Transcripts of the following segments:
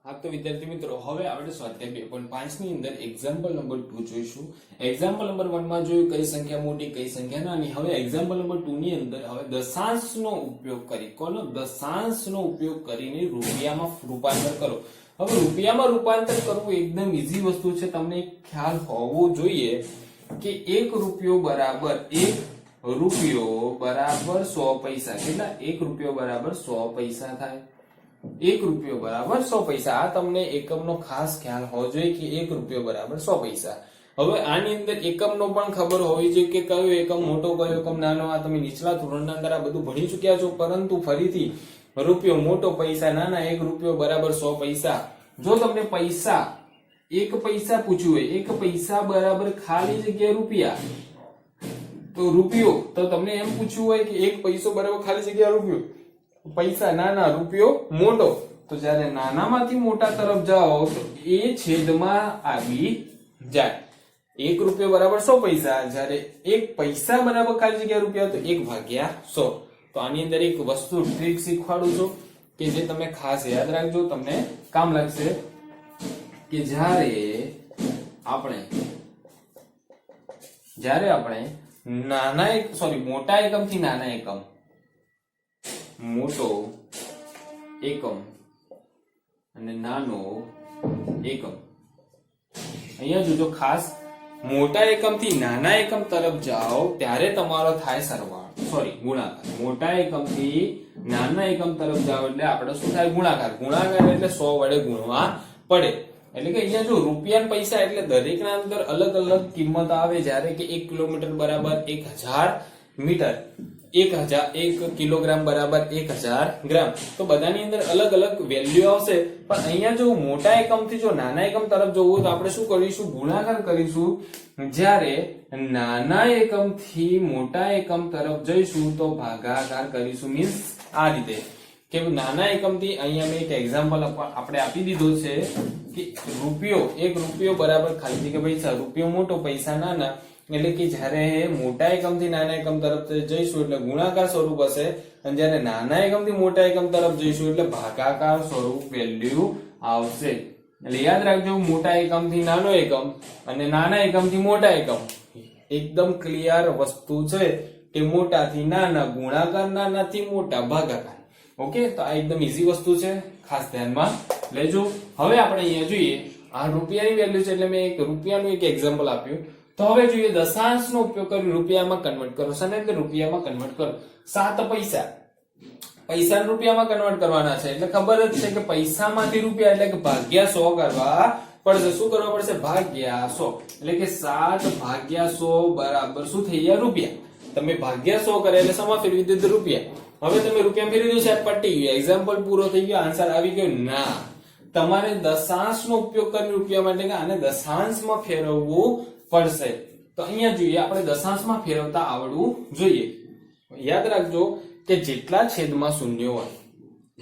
हाँ तो विद्यार्थी मित्रों હવે આપણે સ્વાધ્યાય 2.5 ની અંદર એક્ઝામ્પલ નંબર 2 જોઈશું। એક્ઝામ્પલ નંબર 1 માં જોયું કઈ સંખ્યા મોટી કઈ સંખ્યા નાની। હવે એક્ઝામ્પલ નંબર 2 ની અંદર હવે દશાંશનો ઉપયોગ કરી કોનો દશાંશનો ઉપયોગ કરીને રૂપિયામાં રૂપાંતર કરો। હવે રૂપિયામાં રૂપાંતર કરવું એકદમ ઈઝી વસ્તુ છે। તમને એક ખ્યાલ હોવો જોઈએ કે 1 રૂપિયો બરાબર 100 પૈસા કેટલા 1 રૂપિયો બરાબર 100 પૈસા થાય। 1 રૂપિયો બરાબર 100 પૈસા આ તમને એકમનો ખાસ ખ્યાલ હોવો જોઈએ કે 1 રૂપિયો બરાબર 100 પૈસા। હવે આની અંદર એકમનો પણ ખબર હોવી જોઈએ કે કયો એકમ મોટો કયો એકમ નાનો। આ તમે નીચલા ધોરણના અંદર આ બધું ભણી ચૂક્યા છો, પરંતુ ફરીથી રૂપિયો મોટો પૈસા નાના 1 રૂપિયો બરાબર 100 પૈસા। જો તમને પૈસા 1 પૈસા પૂછ્યું હોય 1 પૈસા બરાબર ખાલી જગ્યા રૂપિયા તો રૂપિયો તો તમને એમ પૂછ્યું હોય કે 1 પૈસો બરાબર ખાલી જગ્યા રૂપિયો પૈસા નાના રૂપિયો મોટો તો જ્યારે નાનામાંથી મોટા તરફ જાઓ તો એ છેદમાં આવી જાય। 1 રૂપિયો બરાબર 100 પૈસા જ્યારે 1 પૈસા બરાબર ખાલી જગ્યા રૂપિયા તો 1/100। તો આની અંદર એક વસ્તુ ટ્રીક શીખવાડું છું કે જે તમે ખાસ યાદ રાખજો, તમને કામ લાગશે કે જ્યારે આપણે મોટા એકમથી નાના એકમ મોટો એકમ અને નાનો એકમ અહીંયા જોજો ખાસ મોટા એકમથી નાના એકમ તરફ જાઓ ત્યારે તમારો થાય ગુણાકાર। મોટા એકમથી નાના એકમ તરફ જાઓ એટલે આપણે શું થાય ગુણાકાર એટલે 100 વડે ગુણવા પડે। એટલે કે અહીંયા જો રૂપિયા પૈસા એટલે દરેકના અંદર અલગ અલગ કિંમત આવે। જ્યારે કે 1 કિલોમીટર બરાબર 1000 મીટર 1 કિલોગ્રામ બરાબર 1000 ગ્રામ તો બધાની અંદર અલગ અલગ વેલ્યુ આવશે। પણ અહીંયા જો મોટા એકમથી જો નાના એકમ તરફ જવું તો આપણે શું કરીશું ગુણાકાર કરીશું। જ્યારે નાના એકમથી મોટા એકમ તરફ જઈશું તો ભાગાકાર કરીશું। મીન્સ આ રીતે કે નાના એકમથી અહીંયા મેં એક એક્ઝામ્પલ આપણે આપી દીધો છે કે 1 રૂપિયો બરાબર ખાલી જગ્યા પૈસા રૂપિયો મોટો પૈસા નાના એટલે કે જ્યારે મોટા એકમથી નાના એકમ તરફ જઈશું એટલે ગુણાકાર સ્વરૂપ હશે અને જ્યારે નાના એકમથી મોટા એકમ તરફ જઈશું એટલે ભાગાકાર સ્વરૂપ વેલ્યુ આવશે। એટલે યાદ રાખજો મોટા એકમથી નાનો એકમ અને નાના એકમથી મોટા એકમ એકદમ ક્લિયર વસ્તુ છે કે મોટાથી નાના ગુણાકાર નાનાથી મોટા ભાગાકાર। ઓકે તો આ એકદમ ઈઝી વસ્તુ છે, ખાસ ધ્યાનમાં લેજો। હવે આપણે અહીંયા જોઈએ આ રૂપિયાની વેલ્યુ છે એટલે મેં એક રૂપિયાનું એક એક્ઝામ્પલ આપ્યું। તો હવે જોઈએ દશાંશનો ઉપયોગ કરી રૂપિયામાં કન્વર્ટ કરો। શાને એટલે રૂપિયામાં કન્વર્ટ કરો। 7 પૈસાને રૂપિયામાં કન્વર્ટ કરવાના છે એટલે ખબર જ છે કે પૈસામાંથી રૂપિયા એટલે કે ભાગ્યા 100 કરવા પડશે। શું કરવા પડશે ભાગ્યા 100 એટલે કે 7/100 બરાબર શું થઈ ગયા રૂપિયા। તમે ભાગ્યા 100 કરે એટલે સમા ફેરવી દીધું રૂપિયા। હવે તમે રૂપિયા ફેરવી દીધું છે પટી ગયું, એક્ઝામ્પલ પૂરો થઈ ગયો, આન્સર આવી ગયો ના। તમારે દશાંશનો ઉપયોગ કરી રૂપિયા માટે કે આને દશાંશમાં ફેરવવું પડશે। તો અહીંયા જોઈએ આપણે દશાંશમાં ફેરવતા આવડવું જોઈએ। યાદ રાખજો કે જેટલા છેદમાં શૂન્ય હોય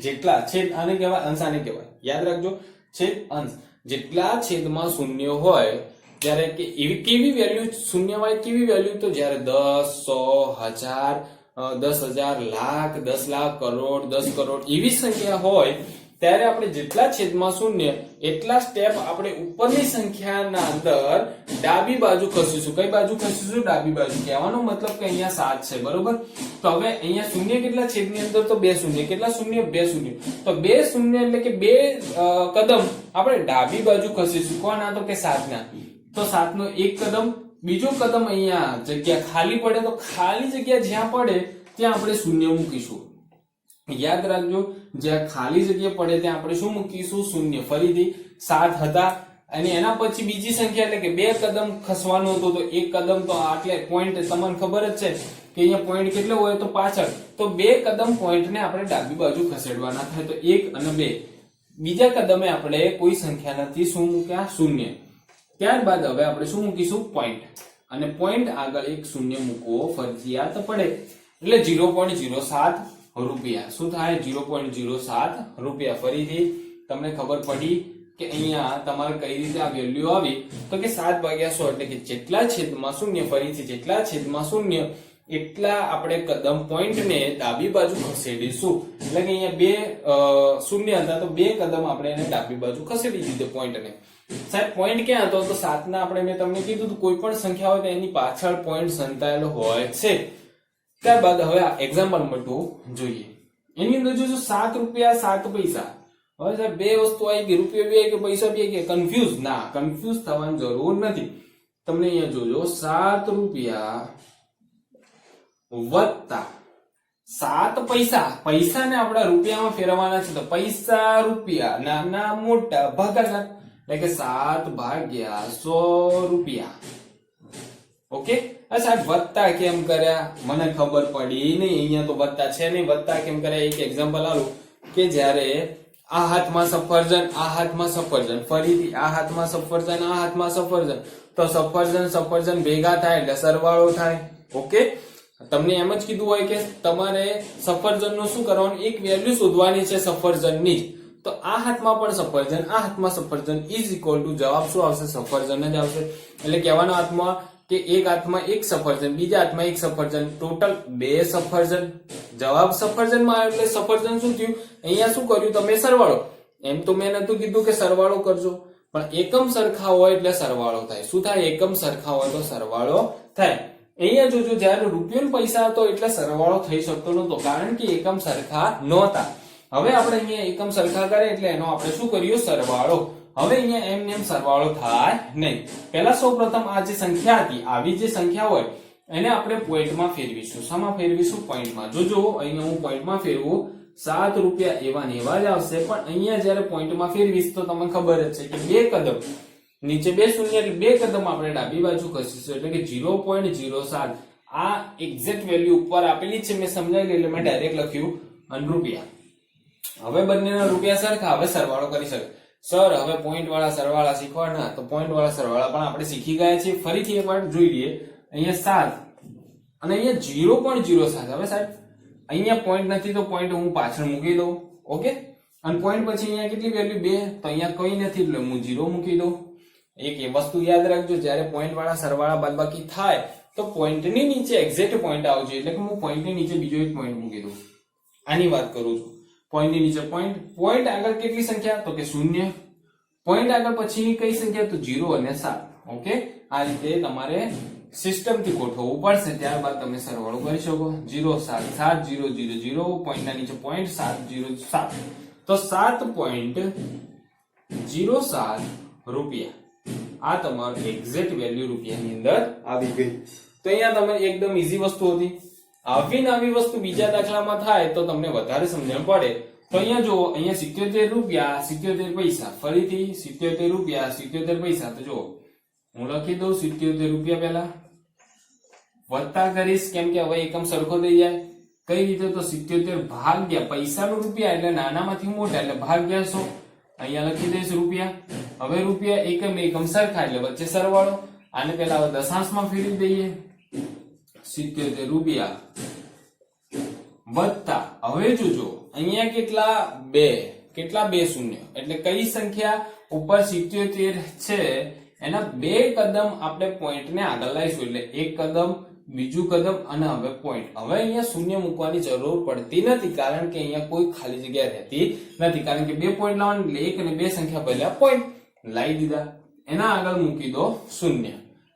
જેટલા છેદ આને કહેવાય અંશ આને કહેવાય। યાદ રાખજો છેદ અંશ જેટલા છેદમાં શૂન્ય હોય ત્યારે કે એવી કેવી વેલ્યુ શૂન્ય હોય કેવી વેલ્યુ તો જ્યારે 10 100 1000 10,000 લાખ 10 લાખ કરોડ 10 કરોડ એવી સંખ્યા હોય ત્યારે આપણે જેટલા છેદમાં શૂન્ય એટલા સ્ટેપ આપણે ઉપરની સંખ્યાના અંદર ડાબી બાજુ ખસીશું। કઈ બાજુ ખસીશું ડાબી બાજુ। કહેવાનો મતલબ કે અહીંયા 7 છે બરોબર। તો હવે અહીંયા શૂન્ય કેટલા છેદની અંદર તો 2 શૂન્ય કેટલા શૂન્ય 2 શૂન્ય તો 2 શૂન્ય એટલે કે 2 કદમ આપણે ડાબી બાજુ ખસીશું। કોના તો કે 7 ના તો 7 નો એક કદમ બીજો કદમ અહીંયા જગ્યા ખાલી પડે તો ખાલી જગ્યા જ્યાં પડે ત્યાં આપણે શૂન્ય મૂકીશું। યાદ રાખજો જ્યાં ખાલી જગ્યા પડે ત્યાં આપણે શું મૂકીશું શૂન્ય। ફરીથી 7 હતા અને એના પછી બીજી સંખ્યા એટલે કે 2 કદમ ખસવાનું હતું તો એક કદમ તો આટલે પોઈન્ટ તમને ખબર જ છે કે અહીંયા પોઈન્ટ કેટલો હોય તો પાછળ તો 2 કદમ પોઈન્ટને આપણે ડાબી બાજુ ખસેડવાના થાય તો 1 અને 2 બીજા કદમે આપણે કોઈ સંખ્યા નથી શું મૂક્યા શૂન્ય। ત્યારબાદ હવે આપણે શું મૂકીશું પોઈન્ટ અને પોઈન્ટ આગળ એક શૂન્ય મૂકવો ફરજિયાત પડે એટલે 0.07 રૂપિયા। શું થાય 0.07 રૂપિયા। ફરીથી તમને ખબર પડી કે અહીંયા તમારે કઈ રીતે આ વેલ્યુ આવી તો કે 7/100 એટલે કે જેટલા છેદમાં શૂન્ય ફરીથી જેટલા છેદમાં શૂન્ય એટલા આપણે કદમ પોઈન્ટને ડાબી બાજુ ખસેડીશું. એટલે કે અહીંયા બે શૂન્ય હતા તો 2 કદમ આપણે એને ડાબી બાજુ ખસેડી દીધો પોઈન્ટને. સાહેબ પોઈન્ટ ક્યાં હતો? તો 7 ના આપણે મેં તમને કીધું હતું કોઈ પણ સંખ્યા હોય તો એની પાછળ પોઈન્ટ સંતાયેલો હોય છે. ત્યારબાદ હવે આ એક્ઝામ્પલ નંબર 2 જોઈએ. એની અંદર જોજો 7 રૂપિયા 7 પૈસા. હવે સાહેબ બે વસ્તુ આવી ગઈ, રૂપિયો બે કે પૈસા બે કે કન્ફ્યુઝ ના, કન્ફ્યુઝ થવાની જરૂર નથી. તમને અહીંયા જોજો 7 રૂપિયા વત્તા 7 પૈસા. પૈસાને આપણે રૂપિયામાં ફેરવવાના છે તો પૈસા રૂપિયા નાના મોટા ભાગાકાર એટલે કે 7 ભાગ્યા 100 રૂપિયા. ઓકે, આ સાહેબ વત્તા કેમ કર્યા મને ખબર પડી નહીં. અહીંયા તો વત્તા છે નહીં, વત્તા કેમ કર્યા એક એક્ઝામ્પલ આલું કે જ્યારે આ હાથમાં સફરજન આ હાથમાં સફરજન, ફરીથી આ હાથમાં સફરજન આ હાથમાં સફરજન, તો સફરજન સફરજન ભેગા થાય એટલે સરવાળો થાય. ઓકે, તમને એમ જ કીધું હોય કે તમારે સફરજનનું શું કરવાનું, એક વેલ્યુ શોધવાની છે સફરજનની જ. તો આ હાથમાં પણ સફરજન આ હાથમાં સફરજન ઇઝ ઇક્વલ ટુ જવાબ શું આવશે? સફરજન જ આવશે. એટલે કહેવાનો હાથમાં કે એક હાથમાં એક સફરજન બીજા હાથમાં એક સફરજન, ટોટલ 2 સફરજન. જવાબ સફરજનમાં આવ્યો એટલે સફરજન શું થયું? અહીંયા શું કર્યું તમે? સરવાળો. એમ તો મેં નતું કીધું કે સરવાળો કરજો, પણ એકમ સરખા હોય એટલે સરવાળો થાય. શું થાય? એકમ સરખા હોય તો સરવાળો થાય. અહીંયા જોજો જ્યારે રૂપિયો પૈસા હતો એટલે સરવાળો થઈ શકતો નતો કારણ કે એકમ સરખા નહોતા. હવે આપણે અહીંયા એકમ સરખા કરે એટલે એનો આપણે શું કર્યું? સરવાળો. હવે અહીંયા એમ સરવાળો થાય નહીં. પહેલા સૌપ્રથમ આ જે સંખ્યા હતી આવી જે સંખ્યા હોય એને આપણે પોઈન્ટમાં ફેરવીશું. શામાં ફેરવીશું? પોઈન્ટમાં. જોજો અહીંયા હું પોઈન્ટમાં ફેરવું 7 રૂપિયા એવા ને એવા જ આવશે, પણ અહીંયા જ્યારે પોઈન્ટમાં ફેરવીશ તો તમને ખબર જ છે કે 2 કદમ નીચે 2 શૂન્ય એટલે 2 કદમ આપણે ડાબી બાજુ ખસીશું એટલે કે 0.07. આ એક્ઝેક્ટ વેલ્યુ ઉપર આપેલી છે, મેં સમજાવી એટલે મેં ડાયરેક્ટ લખ્યું અને રૂપિયા. હવે બંનેના રૂપિયા સરખા, હવે સરવાળો કરી શકે. સર હવે પોઈન્ટ વાળા સરવાળા શીખવાના, તો પોઈન્ટ વાળા સરવાળા પણ આપણે શીખી ગયા છીએ. ફરીથી એકવાર જોઈ લઈએ. અહીંયા 7 અને અહીંયા 0.07. હવે સાહેબ અહીંયા પોઈન્ટ નથી તો પોઈન્ટ હું પાછળ મૂકી દઉં. ઓકે, અને પોઈન્ટ પછી અહીંયા કેટલી વેલ્યુ 2, તો અહીંયા કઈ નથી એટલે હું 0 મૂકી દઉં. એક એ વસ્તુ યાદ રાખજો, જ્યારે પોઈન્ટ વાળા સરવાળા બાદબાકી થાય તો પોઈન્ટની નીચે એક્ઝેક્ટ પોઈન્ટ આવજો. એટલે કે હું પોઈન્ટની નીચે બીજો એક પોઈન્ટ મૂકી દઉં. આની વાત કરું છું. પોઈન્ટની નીચે પોઈન્ટ, પોઈન્ટ આગળ કેટલી સંખ્યા? તો કે 0. પોઈન્ટ આગળ પછી કઈ સંખ્યા? તો 0 અને 7. ઓકે, આ રીતે તમારે સિસ્ટમથી ગોઠવવું પડશે, ત્યારબાદ તમે સરવાળો કરી શકો. 0 7 7 0 0 0, પોઈન્ટના નીચે પોઈન્ટ 7 0 7, તો 7.07 રૂપિયા. આ તમારું એક્ઝેક્ટ વેલ્યુ રૂપિયાની અંદર આવી ગઈ. તો અહીંયા તમે એકદમ ઈઝી વસ્તુ હતી. આવી વસ્તુ બીજા દાખલામાં થાય તો તમને વધારે સમજણ પડે. તો અહીંયા જો અહીંયા 77 રૂપિયા 77 પૈસા, ફરીથી 77 રૂપિયા 77 પૈસા. તો જો હું લખી દઉં 77 રૂપિયા પહેલા, વત્તા કરીશ કેમ કે હવે એકમ સરખો થઈ જાય. કઈ રીતે? તો 77 ભાગ્યા પૈસાનું રૂપિયા એટલે નાનામાંથી મોટા એટલે ભાગ્યા 100. અહીંયા લખી દઈશ રૂપિયા. હવે રૂપિયા એકમ સરખા એટલે વચ્ચે સરવાળો. આને પહેલા હવે દશાંશમાં ફેરવી દઈએ. 77 રૂપિયા વત્તા, હવે જોજો અહીંયા કેટલા? 2. કેટલા? 2 શૂન્ય એટલે કઈ સંખ્યા ઉપર 77 છે એના 2 કદમ આપણે પોઈન્ટને આગળ લાવીશું. એટલે એક કદમ બીજું કદમ અને હવે પોઈન્ટ. હવે અહીંયા શૂન્ય મૂકવાની જરૂર પડતી નથી કારણ કે અહીંયા કોઈ ખાલી જગ્યા રહેતી નથી, કારણ કે 2 પોઈન્ટ લાવવાનું એટલે 1 અને 2 સંખ્યા પહેલા પોઈન્ટ લાવી દીધા. એના આગળ મૂકી દો શૂન્ય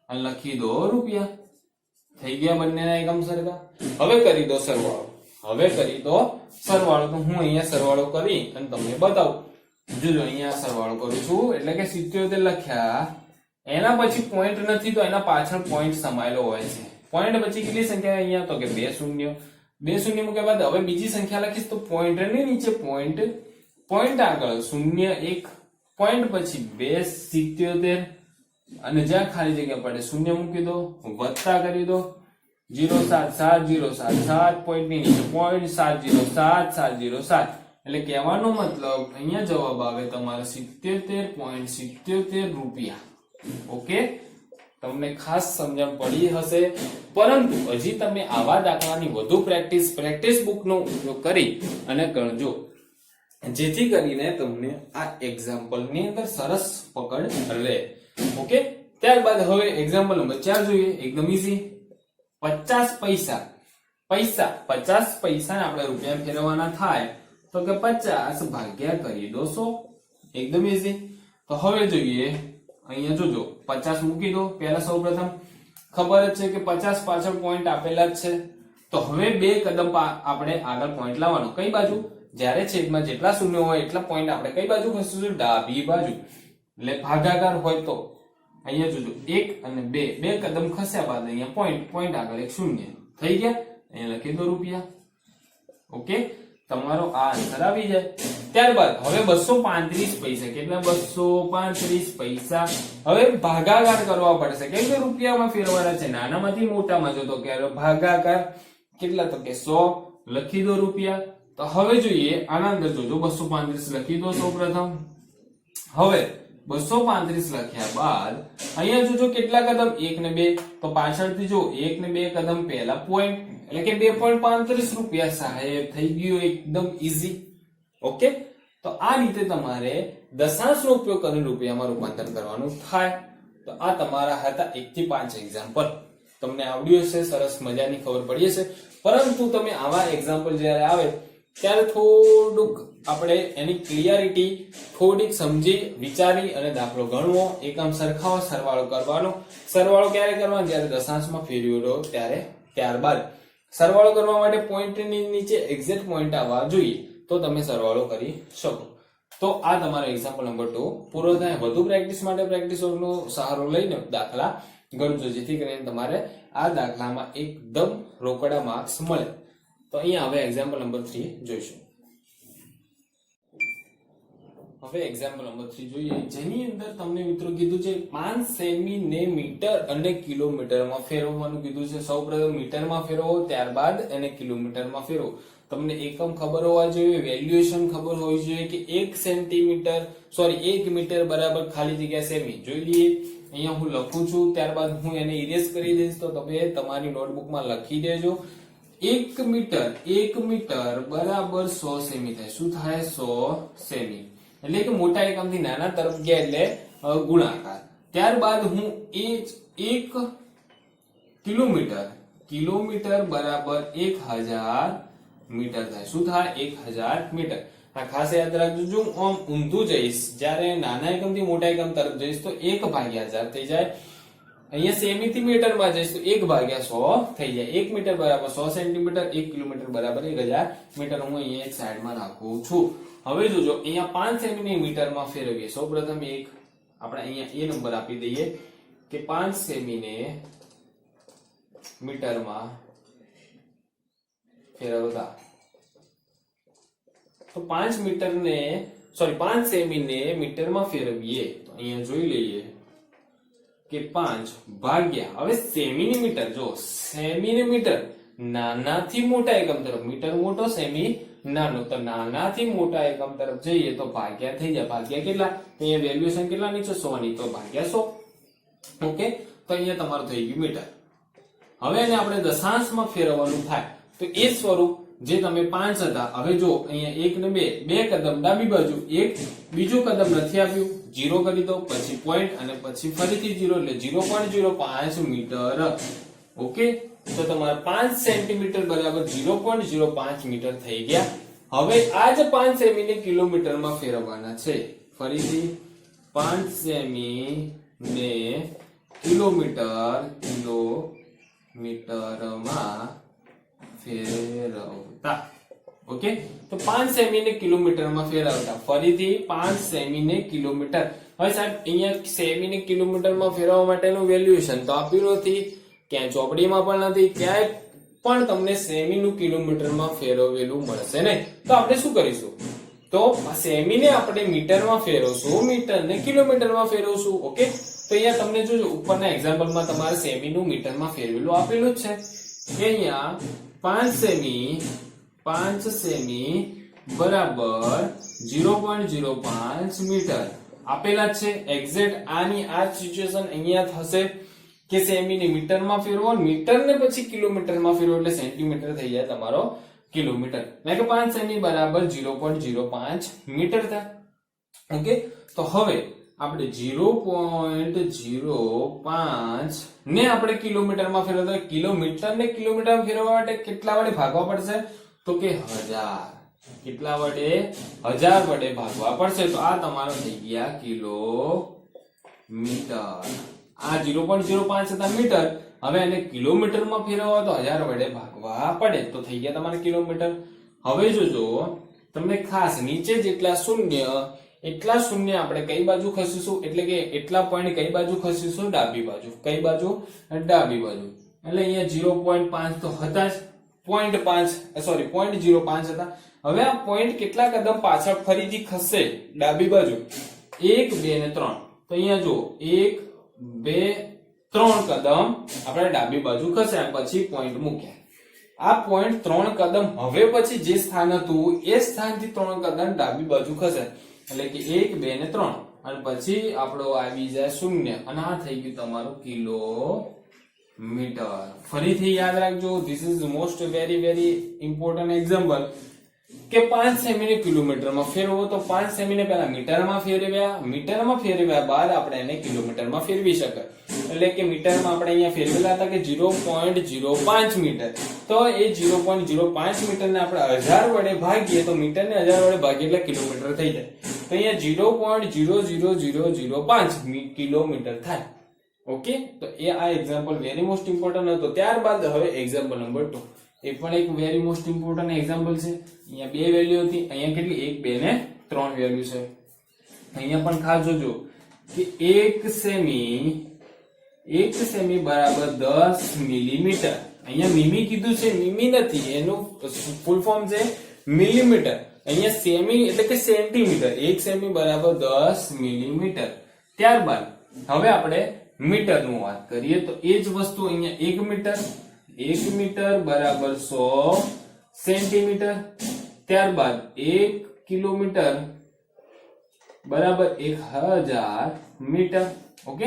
અને લખી દો રૂપિયા. થઈ ગયા બંનેના એકમ સરખા. હવે કરી દો સરવાળો. તો હું અહીંયા સરવાળો કરી અને તમને બતાવું. જોજો અહીંયા સરવાળો કરું છું એટલે કે 77 લખ્યા, એના પછી પોઈન્ટ નથી તો એના પાછળ પોઈન્ટ સમાયેલો હોય છે. પોઈન્ટ પછી કેટલી સંખ્યા? અહીંયા તો કે 2 શૂન્ય. 2 શૂન્ય મૂક્યા બાદ હવે બીજી સંખ્યા લખીશ તો પોઈન્ટની નીચે પોઈન્ટ, પોઈન્ટ આગળ 0 1, પોઈન્ટ પછી 2 77 અને જ્યાં ખાલી જગ્યા પડે શૂન્ય મૂકી દો, વત્તા કરી દો. 0 7 7 0 7 7, પોઈન્ટની નીચે પોઈન્ટ 7 0 7 7 0 7. એટલે કહેવાનો મતલબ અહીંયા જવાબ આવે તમારે 77.77 રૂપિયા. ઓકે, તમને ખાસ સમજણ પડી હશે, પરંતુ હજી તમે આવા દાખલાની વધુ પ્રેક્ટિસ બુકનો ઉપયોગ કરી અને કરજો, જેથી કરીને તમને આ એક્ઝામ્પલની અંદર સરસ પકડ રહે. ઓકે, ત્યારબાદ હવે એક્ઝામ્પલ નંબર 4 જોઈએ. એકદમ ઈઝી. 50 પૈસા 50 પૈસા આપણે રૂપિયા ફેરવવાના થાય તો કે 50 ભાગ્યા કરી દો 100 એકદમ ઈઝી તો હવે જોઈએ અહીંયા જોજો 50 મૂકી દો પહેલા સૌપ્રથમ ખબર જ છે કે 50 પાછળ પોઈન્ટ આપેલા જ છે તો હવે બે કદમ આપણે આગળ પોઈન્ટ લાવવાનો કઈ બાજુ જ્યારે છેદમાં જેટલા શૂન્ય હોય એટલા પોઈન્ટ આપણે કઈ બાજુ ખસેડશું ડાબી બાજુ એટલે ભાગાકાર હોય તો અહીંયા જોજો 1 અને 2 બે કદમ ખસ્યા બાદ અહીંયા પોઈન્ટ આગળ એક શૂન્ય થઈ ગયા અહીંયા લખી દો રૂપિયા ઓકે તમારો આ આન્સર આવી જાય ત્યારબાદ હવે 235 પૈસા કેટલા 235 પૈસા હવે ભાગાકાર કરવા પડશે કેમ કે રૂપિયામાં ફેરવાના છે નાનામાંથી મોટામાં જો તો કે ભાગાકાર કેટલા તો કે 100 લખી દો રૂપિયા તો હવે જોઈએ આના અંદર જોજો 235 લખી દો સૌપ્રથમ હવે 235 લખ્યા બાદ અહીંયા જોજો કેટલા કદમ 1 ને 2 તો પાછળથી જો 1 ને 2 કદમ પહેલા પોઈન્ટ એટલે કે 2.35 રૂપિયા સાહેબ થઈ ગયું એકદમ ઈઝી ઓકે તો આ રીતે તમારે દશાંશનો ઉપયોગ કરીને રૂપિયામાં રૂપાંતર કરવાનું થાય તો આ તમારા હતા 1 થી 5 એક્ઝામ્પલ તમને આવડ્યું હશે સરસ મજાની ખબર પડી હશે પરંતુ તમે આવા એક્ઝામ્પલ જ્યારે આવે ત્યારે થોડુંક આપણે એની ક્લિયરિટી થોડીક સમજી વિચારી અને દાખલો ગણવો એકમ સરખાવો સરવાળો કરવાનો સરવાળો ક્યારે કરવાનો જ્યારે દશાંશમાં ફેરવ્યો ત્યારે ત્યારબાદ સરવાળો કરવા માટે પોઈન્ટની નીચે એક્ઝેક્ટ પોઈન્ટ આવવા જોઈએ તો તમે સરવાળો કરી શકો તો આ તમારો એક્ઝામ્પલ નંબર 2 પૂરો થાય વધુ પ્રેક્ટિસ માટે પ્રેક્ટિસનો સહારો લઈને દાખલા ગણજો જેથી કરીને તમારે આ દાખલામાં એકદમ રોકડા માર્ક્સ મળે તો અહીંયા હવે એક્ઝામ્પલ નંબર 3 જોઈશું હવે એક્ઝામ્પલ નંબર 3 જોઈએ જેની અંદર તમને મિત્રો કીધું છે 5 સેમી ને મીટર અને કિલોમીટરમાં ફેરવવાનું કીધું છે સૌપ્રથમ મીટરમાં ફેરવો ત્યારબાદ એને કિલોમીટરમાં ફેરવો તમને એકમ ખબર હોવા જોઈએ વેલ્યુએશન ખબર હોવી જોઈએ કે 1 સેન્ટીમીટર 1 મીટર બરાબર ખાલી જગ્યા સેમી જોઈ લઈએ અહીંયા હું લખું છું ત્યારબાદ હું એને ઇરેઝ કરી દઈશ તો તમે તમારી નોટબુકમાં લખી દેજો 1 મીટર બરાબર 100 સેમી થાય શું થાય 100 સેમી એટલે કે મોટા એકમથી નાના તરફ ગયા એટલે ગુણાકાર ત્યારબાદ હું 1 કિલોમીટર બરાબર 1000 મીટર થાય શું થાય 1000 મીટર ખાસ યાદ રાખજો જો આમ ઊંધું જઈશ જ્યારે નાના એકમથી મોટા એકમ તરફ જઈશ તો 1/1000 થઈ જાય અહીંયા સેમી થી મીટરમાં જઈશ તો 1/100 થઈ જાય 1 મીટર બરાબર 100 સેન્ટીમીટર 1 કિલોમીટર બરાબર 1000 મીટર હું અહીંયા એક સાઈડમાં રાખું છું હવે જોજો અહીંયા 5 સેમી ને મીટરમાં ફેરવીએ સૌપ્રથમ આપણે અહીંયા એ નંબર આપી દઈએ કે 5 સેમી ને મીટરમાં ફેરવતા તો 5 સેમી ને મીટરમાં ફેરવીએ તો અહીંયા જોઈ લઈએ કે 5 ભાગ્યા હવે સેમી ને મીટર જો સેમી ને મીટર નાનાથી મોટા એકમ તરફ મીટર મોટો સેમી નાનો તો નાનાથી મોટા એકમ તરફ જઈએ તો ભાગ્યા થઈ જાય ભાગ્યા કેટલા અહીંયા વેલ્યુએશન કેટલા ની છે 100 ની તો ભાગ્યા 100 ઓકે તો અહીંયા તમારું થઈ ગયું મીટર હવે એને આપણે દશાંશમાં ફેરવવાનું થાય તો એ સ્વરૂપ જે તમે 5 હતા હવે જો અહીંયા 1 ને 2 બે કદમ ડાબી બાજુ એક બીજું કદમ નથી આપ્યું 0 કરી દો પછી પોઈન્ટ અને પછી ફરીથી 0 એટલે 0.05 મીટર ઓકે તો તમારા 5 સેન્ટીમીટર બરાબર 0.05 મીટર થઈ ગયા હવે આ જ 5 સેમી ને કિલોમીટરમાં ફેરવવાના છે ફરીથી 5 સેમી ને કિલોમીટરમાં ફેરવતા ઓકે તો 5 સેમી ને કિલોમીટરમાં ફેરવતા ફરીથી 5 સેમી ને કિલોમીટર હવે સાહેબ અહીંયા સેમી ને કિલોમીટરમાં ફેરવવા માટેનું વેલ્યુએશન તો આપ્યું નથી ક્યાંય ચોપડીમાં પણ નથી ક્યાંય પણ તમને સેમી નું કિલોમીટરમાં ફેરવેલું મળશે નહીં તો આપણે શું કરીશું તો સેમી ને આપણે મીટરમાં ફેરવશું મીટર ને કિલોમીટરમાં ફેરવશું ઓકે તો અહીંયા તમને જોજો ઉપરના એક્ઝામ્પલમાં તમારે સેમી નું મીટરમાં ફેરવેલું આપેલું જ છે કે અહીંયા 5 સેમી બરાબર 0.05 મીટર આપેલા છે એક્ઝેક્ટ આની આ સિચ્યુએશન અહીંયા થશે કે સેમી ને મીટરમાં ફેરવો મીટર ને પછી કિલોમીટરમાં ફેરવો એટલે સેન્ટીમીટર થઈ જાય તમારો કિલોમીટર એટલે કે 5 સેમી બરાબર 0.05 મીટર થાય ઓકે તો હવે આપણે 0.05 ને આપણે કિલોમીટરમાં ફેરવતા, કિલોમીટર ને કિલોમીટરમાં ફેરવવા માટે કેટલા વડે ભાગવા પડશે? તો કે 1000. કેટલા વડે? 1000 વડે ભાગવા પડશે. તો આ તમારો થઈ ગયા કિલોમીટર. આ 0.05 હતા મીટર. હવે એને કિલોમીટરમાં ફેરવવા તો 1000 વડે ભાગવા પડે. તો થઈ ગયા તમારા કિલોમીટર. હવે જોજો તમને ખાસ નીચે જેટલા શૂન્ય એટલા શૂન્ય આપણે કઈ બાજુ ખસીશું, એટલે કે એટલા પોઈન્ટ કઈ બાજુ ખસીશું? ડાબી બાજુ. કઈ બાજુ? ડાબી બાજુ. એટલે અહીંયા 0.5 તો હતા જ, 0.05 હતા. હવે આ પોઈન્ટ કેટલા કદમ પાછળ ફરીથી ખસશે ડાબી બાજુ? 1 2 ને 3. તો અહીંયા જો 1 2 3 કદમ આપણે ડાબી બાજુ ખસ્યા, પછી પોઈન્ટ મૂક્યા. આ પોઈન્ટ 3 કદમ હવે પછી જે સ્થાન હતું એ સ્થાનથી 3 કદમ ડાબી બાજુ ખસે, એટલે કે 1 2 ને 3, અને પછી આપણો આવી જાય 0, અને આ થઈ ગયું તમારું કિલોમીટર. ફરીથી યાદ રાખજો, this is most very important example કે 5 સેમી ને કિલોમીટરમાં ફેરવો તો 5 સેમી ને પહેલા મીટરમાં ફેરવ્યા બાદ આપણે એને કિલોમીટરમાં ફેરવી શકાય. એટલે કે મીટરમાં આપણે અહીંયા ફેરવેલા હતા કે 0.05 મીટર, તો એ 0.05 મીટરને આપણે 1000 વડે ભાગીએ તો મીટરને 1000 વડે ભાગીએ એટલે કિલોમીટર થઈ જાય. તો અહીંયા 0.00005 કિલોમીટર થાય. ઓકે, તો એ આ એક્ઝામ્પલ વેરી મોસ્ટ ઇમ્પોર્ટન્ટ હતો. ત્યારબાદ હવે એક્ઝામ્પલ નંબર 2, એ પણ એક વેરી મોસ્ટ ઇમ્પોર્ટન્ટ એક્ઝામ્પલ છે. અહીંયા બે વેલ્યુ હતી, અહીંયા કેટલી? 1 2 ને 3 વેલ્યુ છે. અહીંયા પણ ખાસ જોજો કે 1 સેમી બરાબર 10 મિલીમીટર. અહીંયા મીમી કીધું છે, મીમી નથી, એનું ફૂલ ફોર્મ છે મિલીમીટર. અહીંયા સેમી એટલે કે સેન્ટીમીટર. 1 સેમી બરાબર 10 મિલીમીટર. ત્યારબાદ હવે આપણે મીટરનું વાત કરીએ તો એ જ વસ્તુ અહીંયા 1 મીટર બરાબર 100 સેન્ટીમીટર. ત્યારબાદ 1 કિલોમીટર બરાબર 1000 metre. Okay,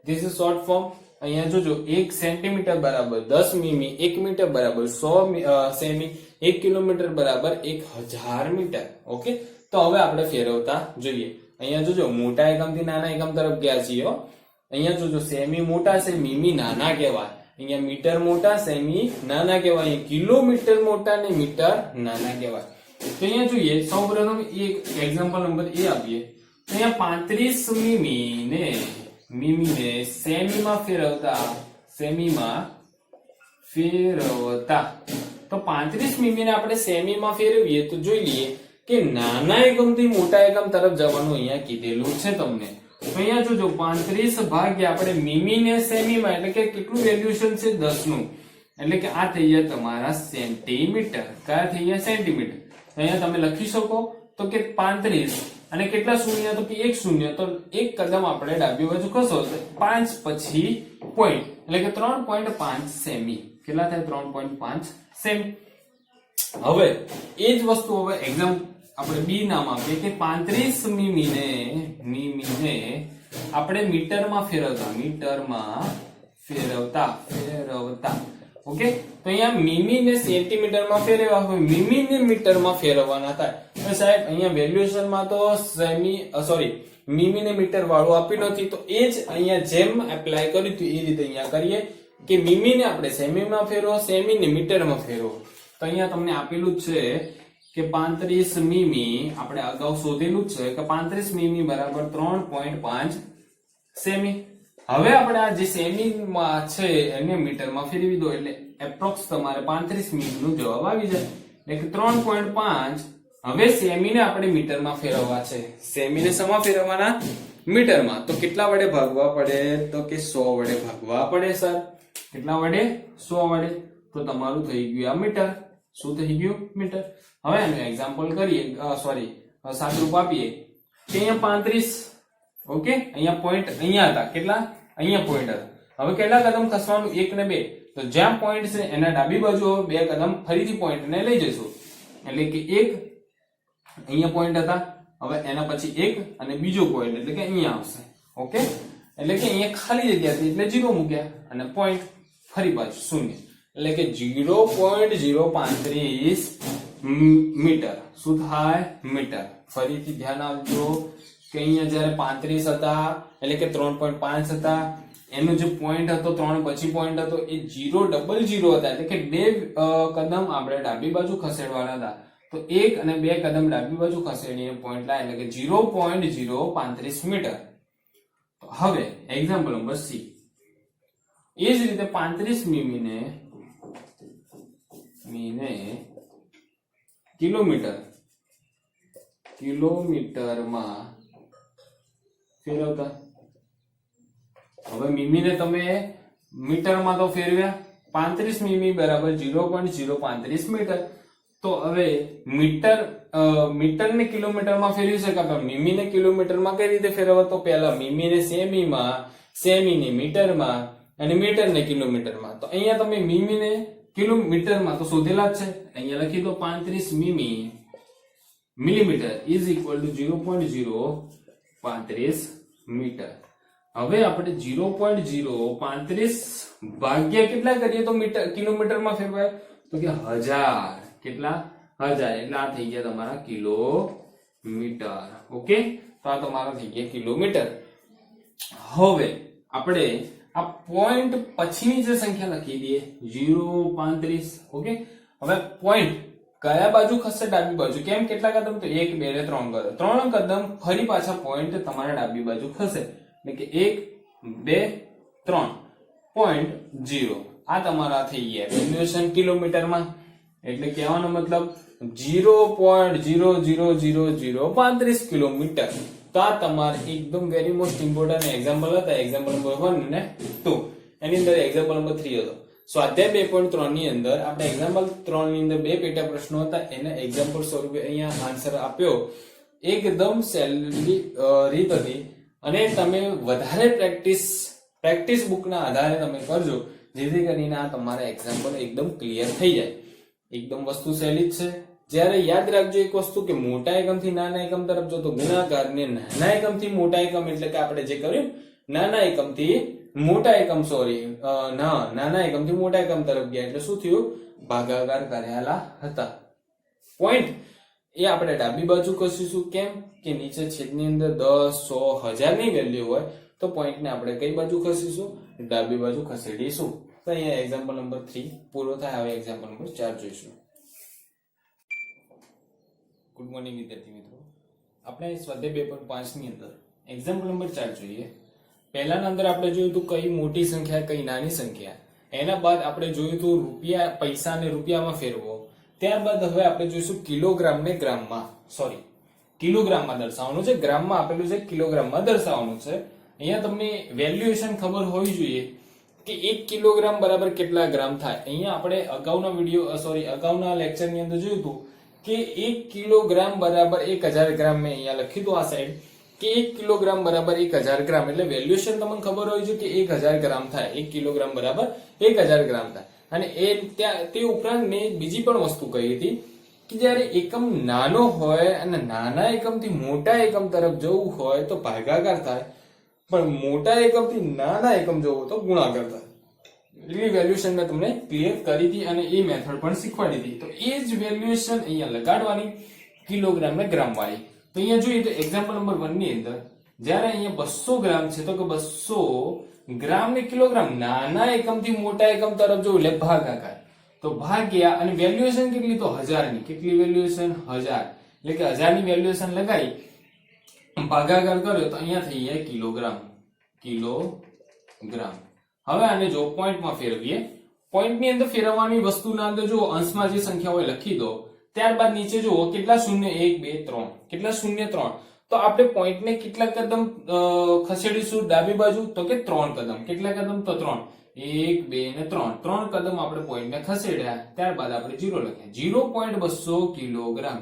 this is short form. અહીંયા જોજો 1 સેન્ટીમીટર બરાબર 10 મીમી, 1 મીટર બરાબર 100 સેમી, 1 કિલોમીટર બરાબર 1000 મીટર. ઓકે, તો હવે આપણે ફેરવતા જોઈએ. અહીંયા જોજો મોટા એકમથી નાના એકમ તરફ ગયા છીએ. અહીંયા જોજો સેમી મોટા છે, મીમી નાના કહેવાય. અહીંયા મીટર મોટા, સેમી નાના કહેવાય. કિલોમીટર મોટા ને મીટર નાના કહેવાય. તો અહીંયા જોઈએ સૌપ્રથમ એક એક્ઝામ્પલ નંબર એ આપીએ. અહીંયા 35 મીમીને સેમીમાં ફેરવતા તો 35 મીમીને આપણે સેમીમાં ફેરવીએ તો જોઈ લઈએ કે નાના એકમથી મોટા એકમ તરફ જવાનું અહીંયા કીધેલું છે તમને. તો અહીંયા જોજો 35 ભાગ્યા આપણે મીમીને સેમીમાં, એટલે કે કેટલું વેલ્યુએશન છે? 10 નું. એટલે કે આ થઈ ગયા તમારા સેન્ટીમીટર. કયા થઈ ગયા? સેન્ટીમીટર. અહીંયા તમે લખી શકો તો કે 35 અને કેટલા શૂન્ય? તો કે 1 શૂન્ય. તો એક કદમ આપણે ડાબી બાજુ ખસો તો 5 પછી પોઈન્ટ, એટલે કે 3.5 સેમી. કેટલા થાય? 3.5 સેમી. હવે એ જ વસ્તુ હવે એક્ઝામ આપણે બી નામ આપીએ કે 35 મીમીને આપણે મીટરમાં ફેરવતા. ઓકે, તો અહીંયા મીમી ને સેન્ટીમીટરમાં ફેરવવા હોય, મીમી ને મીટરમાં ફેરવવાના થાય. તો સાહેબ અહીંયા વેલ્યુએશનમાં તો મીમી ને મીટર વાળું આપ્યું નથી, તો એ જ અહીંયા જેમ એપ્લાય કર્યું હતું એ રીતે અહીંયા કરીએ કે મીમી ને આપણે સેમીમાં ફેરવો, સેમી ને મીટરમાં ફેરવો. તો અહીંયા તમને આપેલું જ છે કે 35 મીમી આપણે અગાઉ શોધેલું જ છે કે 35 મીમી બરાબર 3.5 સેમી. હવે આપણે આ જે સેમીમાં છે એને મીટરમાં ફેરવી દો, એટલે એપ્રોક્સ તમારે 35 મીમી નો જવાબ આવી જાય. એટલે કે 3.5. હવે સેમીને આપણે મીટરમાં ફેરવવા છે. સેમીને શેમાં ફેરવવાના? મીટરમાં. તો કેટલા વડે ભાગવા પડે? તો કે 100 વડે ભાગવા પડે સર. કેટલા વડે? 100 વડે. તો તમારું થઈ ગયું આ મીટર. શું થઈ ગયું? મીટર. હવે એનું એક્ઝામ્પલ કરીએ, સાદુરૂપ આપીએ કે અહીંયા 35. ઓકે, અહીંયા પોઈન્ટ અહીંયા હતા. કેટલા? અહીંયા પોઈન્ટ હતા. હવે કેટલા કદમ ખસવાનું? 1 ને 2. તો જ્યાં પોઈન્ટ છે એના ડાબી બાજુ 2 કદમ ફરીથી પોઈન્ટને લઈ જઈશું. એટલે કે 1 અહીંયા પોઈન્ટ હતા, હવે એના પછી 1 અને બીજો પોઈન્ટ એટલે કે અહીંયા આવશે. ઓકે, એટલે કે અહીંયા ખાલી જગ્યા હતી એટલે 0 મૂક્યા અને પોઈન્ટ ફરી પાછું 0, એટલે કે 0.035 મીટર. શું થાય? મીટર. ફરીથી ધ્યાન આપજો કે કે અહીંયા જયારે 35 હતા એટલે કે 3.5 હતા, એનો જે પોઈન્ટ હતો 3 પછી પોઈન્ટ હતો એ 000 હતા, એટલે કે 2 કદમ આપણે ડાબી બાજુ ખસેડવાના હતા. તો 1 અને 2 કદમ ડાબી બાજુ ખસેડીને પોઈન્ટ લાય એટલે કે 0.035 મીટર. તો હવે એક્ઝામ્પલ નંબર સી. એ જ રીતે 35 મીમી ને કિલોમીટરમાં ફેરવતા. હવે મીમી ને તમે મીટરમાં તો ફેરવ્યા, 35 મીમી બરાબર 0.035 મીટર. તો હવે મીટર ને કિલોમીટરમાં ફેરવી શકાય, મીમી ને કિલોમીટરમાં કઈ રીતે ફેરવવા? તો પહેલા મીમી ને સેમીમાં, સેમી ને મીટરમાં અને મીટર ને કિલોમીટરમાં. તો અહીંયા તમે મીમી ને કિલોમીટરમાં તો શોધેલા જ છે, અહીંયા લખી દો 35 millimetre is equal to 0.035 metre. હવે આપણે 0.035 ભાગ્યા કેટલા કરીએ તો મીટર કિલોમીટરમાં ફેરવાય? તો કે 1000. કેટલા? 1000. એટલે આ થઈ ગયા તમારા કિલોમીટર. ઓકે, તો આ તમારા થઈ ગયા કિલોમીટર. હવે આપણે આ પોઈન્ટ પછીની જે સંખ્યા લખી દઈએ 0.35. ઓકે, હવે પોઈન્ટ કયા બાજુ ખસશે? ડાબી બાજુ. કેમ? કેટલા કદમ? તો 1 2 ને 3 કદમ. 3 કદમ ફરી પાછા પોઈન્ટ તમારા ડાબી બાજુ ખસે, એટલે કે 1 2 3.0. આ તમારા થઈ ગયા વેલ્યુએશન કિલોમીટરમાં. એટલે કહેવાનો મતલબ 0.00035 કિલોમીટર. તો આ તમારે એકદમ વેરી મોસ્ટ ઇમ્પોર્ટન્ટ એક્ઝામ્પલ હતા, એક્ઝામ્પલ નંબર 1 અને 2. એની અંદર એક્ઝામ્પલ નંબર 3 હતો. સ્વાધ્યાય 2.3 ની અંદર આપણે એક્ઝામ્પલ 3 ની અંદર 2 પેટા પ્રશ્નો હતા, એને એક્ઝામ્પલ સ્વરૂપે અહીંયા આન્સર આપ્યો. એકદમ સહેલી રીત હતી અને તમે વધારે પ્રેક્ટિસ બુકના આધારે તમે કરજો, જેથી કરીને આ તમારા એક્ઝામ્પલ એકદમ ક્લિયર થઈ જાય. એકદમ વસ્તુ સહેલી જ છે. જ્યારે યાદ રાખજો એક વસ્તુ કે મોટા એકમથી નાના એકમ તરફ જો તો ગુણાકાર ને નાના એકમથી મોટા એકમ, એટલે કે આપણે જે કર્યું નાના એકમથી મોટા એકમ નાના એકમથી મોટા એકમ તરફ ગયા, એટલે શું થયું? ભાગાકાર કરેલા હતા. પોઈન્ટ એ આપણે ડાબી બાજુ ખસીશું. કેમ કે નીચે છેદની અંદર 10 100 1000 ની વેલ્યુ હોય તો પોઈન્ટને આપણે કઈ બાજુ ખસીશું? ડાબી બાજુ ખસેડીશું. તો અહીંયા એક્ઝામ્પલ નંબર 3 પૂરો થાય. હવે એક્ઝામ્પલ નંબર 4 જોઈશું. ગુડ મોર્નિંગ વિદ્યાર્થી મિત્રો. આપણે સ્વાધ્યાય 2.5 ની અંદર એક્ઝામ્પલ નંબર 4 જોઈએ. પહેલાના અંદર આપણે જોયું હતું કઈ મોટી સંખ્યા કઈ નાની સંખ્યા. એના બાદ આપણે જોયું હતું રૂપિયા, પૈસાને રૂપિયામાં ફેરવો. ત્યારબાદ હવે આપણે જોઈશું કિલોગ્રામ ને ગ્રામમાં, કિલોગ્રામમાં દર્શાવવાનું છે. ગ્રામમાં આપેલું છે, કિલોગ્રામમાં દર્શાવવાનું છે. અહીંયા તમને વેલ્યુએશન ખબર હોવી જોઈએ કે 1 કિલોગ્રામ બરાબર કેટલા ગ્રામ થાય. અહીંયા આપણે અગાઉના લેક્ચરની અંદર જોયું હતું કે 1 કિલોગ્રામ બરાબર 1000 ગ્રામ. મેં અહીંયા લખ્યું હતું આ સાઈડ કે 1 કિલોગ્રામ બરાબર 1000 ગ્રામ, એટલે વેલ્યુએશન તમને ખબર હોય છે કે 1000 ગ્રામ થાય. 1 કિલોગ્રામ બરાબર 1000 ગ્રામ થાય. અને તે ઉપરાંત મેં બીજી પણ વસ્તુ કહી હતી કે જ્યારે એકમ નાનો હોય અને નાના એકમથી મોટા એકમ તરફ જવું હોય તો ભાગાકાર થાય, પણ મોટા એકમથી નાના એકમ જવું તો ગુણાકાર થાય. એટલી વેલ્યુએશન મેં તમને ક્લિયર કરી હતી અને એ મેથડ પણ શીખવાડી હતી. તો એ જ વેલ્યુએશન અહીંયા લગાડવાની, કિલોગ્રામ ને ગ્રામ વાળી. તો અહીંયા જોઈએ તો એક્ઝામ્પલ નંબર 1 ની અંદર જ્યારે અહીંયા 200 ગ્રામ છે તો કે 200 ગ્રામ ને કિલોગ્રામ, નાના એકમથી મોટા એકમ તરફ જવું એટલે ભાગાકાર. તો ભાગ્યા અને વેલ્યુએશન કેટલી? તો 1000 ની. કેટલી વેલ્યુએશન? 1000. એટલે કે 1000 ની વેલ્યુએશન લગાવી ભાગાકાર કર્યો તો અહીંયા થઈ જાય કિલોગ્રામ. હવે આને જો પોઈન્ટમાં ફેરવીએ. પોઈન્ટની અંદર ફેરવવાની વસ્તુના અંદર જો અંશમાં જે સંખ્યા હોય લખી દો. ત્યારબાદ નીચે જુઓ કેટલા શૂન્ય? 1 2 3. કેટલા શૂન્ય? 3. તો આપણે પોઈન્ટને કેટલા કદમ ખસેડીશું ડાબી બાજુ? તો કે 3 કદમ. કેટલા કદમ? તો 3. 1 2 ને 3. 3 કદમ આપણે પોઈન્ટને ખસેડ્યા. ત્યારબાદ આપણે 0 લખ્યા. 0.200 કિલોગ્રામ.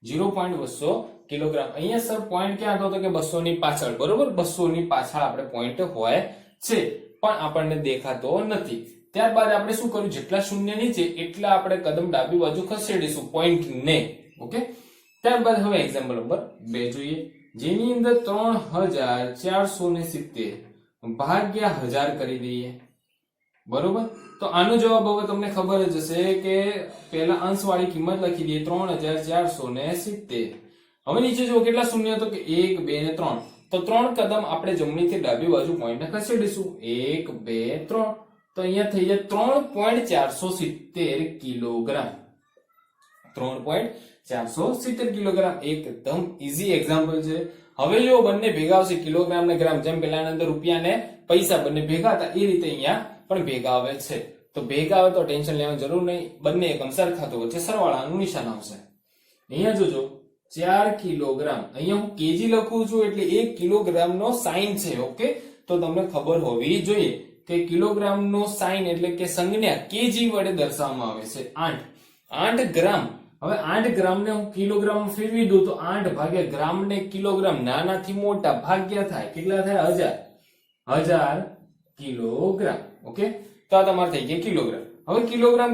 0.200 કિલોગ્રામ. અહીંયા સર પોઈન્ટ ક્યાં હતો? તો કે 200 ની પાછળ. બરોબર, 200 ની પાછળ આપણે પોઈન્ટ હોય છે, પણ આપણને દેખાતો નથી. ત્યારબાદ આપણે શું કર્યું? જેટલા શૂન્ય નીચે એટલા આપણે કદમ ડાબી બાજુ ખસેડીશું પોઈન્ટને. ઓકે, ત્યારબાદ હવે એક્ઝામ્પલ નંબર 2 જોઈએ, જેની અંદર 3470 ભાગ્યા 1000 કરી દઈએ. બરોબર, તો આનો જવાબ હવે તમને ખબર જ હશે કે પહેલા અંશવાળી કિંમત લખી દઈએ 3470 હવે નીચે જુઓ કેટલા શૂન્ય, તો કે 1 2 ને 3, તો 3 કદમ આપણે જમણીથી ડાબી બાજુ પોઈન્ટને ખસેડીશું. 1 2 3, તો અહીંયા થઈ જાય 3.470 કિલોગ્રામ. 3.470 કિલોગ્રામ. એકદમ ઈઝી એક્ઝામ્પલ છે. હવે જો બંને ભેગા આવશે કિલોગ્રામ ને ગ્રામ, જેમ પેલાની અંદર રૂપિયા ને પૈસા બંને ભેગા હતા એ રીતે અહીંયા પણ ભેગા આવે છે. તો ભેગા આવે તો ટેન્શન લેવાની જરૂર નહીં, બંને એકમ સરખા તો વચ્ચે સરવાળાનું નિશાન આવશે. અહીંયા જોજો 4 કિલોગ્રામ, અહીંયા હું કેજી લખું છું એટલે 1 કિલોગ્રામ નો સાઇન છે. ઓકે, તો તમને ખબર હોવી જોઈએ કે કિલોગ્રામ નો સાઇન એટલે કે સંજ્ઞા કેજી વડે દર્શાવવામાં આવે છે. 8 ગ્રામ. હવે 8 ગ્રામ ને હું કિલોગ્રામ ફેરવી દઉં તો 8 ભાગ્યા ગ્રામ ને કિલોગ્રામ, નાનાથી મોટા ભાગ્યા થાય કેટલા થાય? 1000 કિલોગ્રામ. ઓકે, તો આ તમારે થઈ ગયા કિલોગ્રામ. હવે કિલોગ્રામ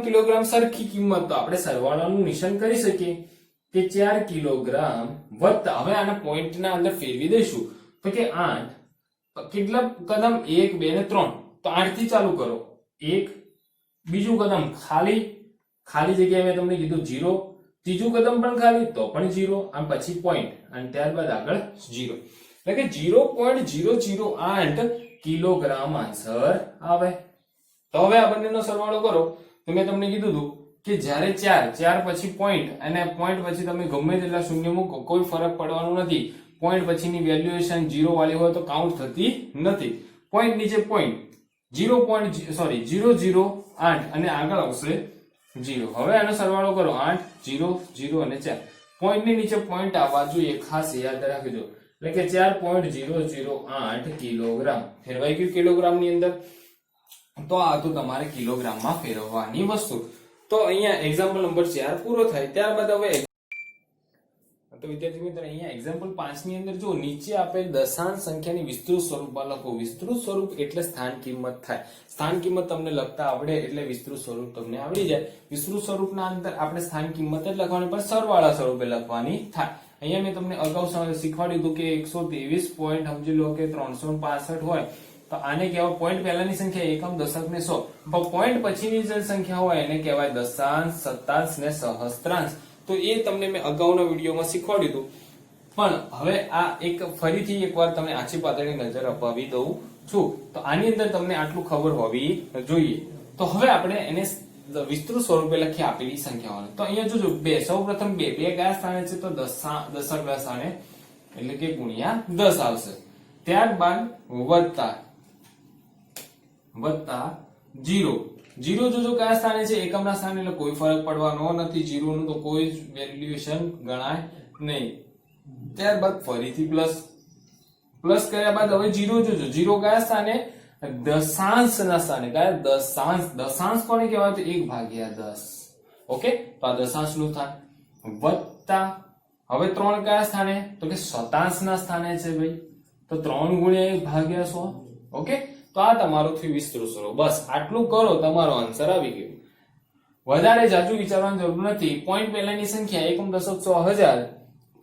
સરખી કિંમત, તો આપણે સરવાળાનું નિશાન કરી શકીએ કે 4 કિલોગ્રામ વત્તા, હવે આના પોઈન્ટ ના અંદર ફેરવી દઈશું તો કે 8 કેટલા કદમ? 1 2 ને 3, તો 8 થી ચાલુ કરો. 1, બીજું કદમ ખાલી જગ્યાએ મેં તમને કીધું 0, ત્રીજું કદમ પણ ખાલી તો પણ 0, અને પછી પોઈન્ટ, અને ત્યારબાદ આગળ 0, એટલે કે 0.008 કિલોગ્રામ આન્સર આવે. તો હવે આ બંનેનો સરવાળો કરો તો મેં તમને કીધું હતું કે જ્યારે 4 પછી પોઈન્ટ, અને પોઈન્ટ પછી તમે ગમે તેટલા શૂન્ય મૂકો કોઈ ફરક પડવાનો નથી. પોઈન્ટ પછીની વેલ્યુએશન 0 વાળી હોય તો કાઉન્ટ થતી નથી. પોઈન્ટ નીચે પોઈન્ટ 0.008 અને આગળ આવશે 0. હવે આનો સરવાળો કરો. 8 0 0 અને 4, પોઈન્ટ ની નીચે પોઈન્ટ આવવા જોઈએ, ખાસ યાદ રાખજો. એટલે કે 4.008 કિલોગ્રામ ફેરવાઈ ગયું કિલોગ્રામ ની અંદર. તો આ તો તમારે કિલોગ્રામમાં ફેરવવાની વસ્તુ. તો અહીંયા એક્ઝામ્પલ નંબર 4 પૂરો થાય. ત્યારબાદ હવે તો વિદ્યાર્થી મિત્રો અહીંયા એક્ઝામ્પલ 5 ની અંદર જો નીચે આપેલ દશાંશ સંખ્યાની વિસ્તૃત સ્વરૂપમાં લખો. વિસ્તૃત સ્વરૂપ એટલે સ્થાન કિંમત થાય. સ્થાન કિંમત તમને લખતા આવડે એટલે વિસ્તૃત સ્વરૂપ તમને આવડી જાય. વિસ્તૃત સ્વરૂપના અંદર આપણે સ્થાન કિંમત જ લખવાની પણ સરવાળા સ્વરૂપે લખવાની થાય. અહીંયા મેં તમને અગાઉ શીખવાડ્યું હતું કે 123 પોઈન્ટ સમજી લો કે 365 હોય તો આને કહેવાય પોઈન્ટ પહેલાની સંખ્યા એકમ, દશક ને 100. પોઈન્ટ પછીની જે સંખ્યા હોય એને કહેવાય દશાંશ, શતાંશ ને સહસ્ત્રાંશ. તો એ તમને મેં અગાઉના વિડીયોમાં શીખવાડ્યું હતું. પણ હવે આ એક ફરીથી એકવાર તમને આછી પાતળી નજર અપાવી દઉં છું. તો આની અંદર તમને આટલું ખબર હોવી જોઈએ. તો હવે આપણે એને વિસ્તૃત સ્વરૂપે લખી આપેલી સંખ્યાઓ. તો અહીંયા જોજો 2, સૌપ્રથમ 2 કયા સ્થાને છે? તો દશક ના સ્થાને, એટલે કે ગુણ્યા 10 આવશે. ત્યારબાદ વત્તા 0 જોજો કયા સ્થાને છે? એકમના સ્થાને, એટલે કોઈ ફરક પડવાનો નથી. 0 નું તો કોઈ જ વેલ્યુએશન ગણાય નહીં. ત્યારબાદ ફરીથી પ્લસ કર્યા બાદ હવે 0 જોજો. 0 કયા સ્થાને? દશાંશ ના સ્થાને. કયા? દશાંશ કોને કહેવાય? તો 1/10. ઓકે, તો આ દશાંશ નું સ્થાન. વત્તા હવે 3 કયા સ્થાને? તો કે શતાંશ ના સ્થાને છે ભાઈ. તો 3 ગુણ્યા 1/100. ઓકે, તો આ તમારું થયું વિસ્તૃત સ્વરૂપ. બસ આટલું કરો, તમારો આન્સર આવી ગયો. વધારે જાજુ વિચારવાની જરૂર નથી. પોઈન્ટ પહેલાની સંખ્યા એકમ, દશક, 100, 1000,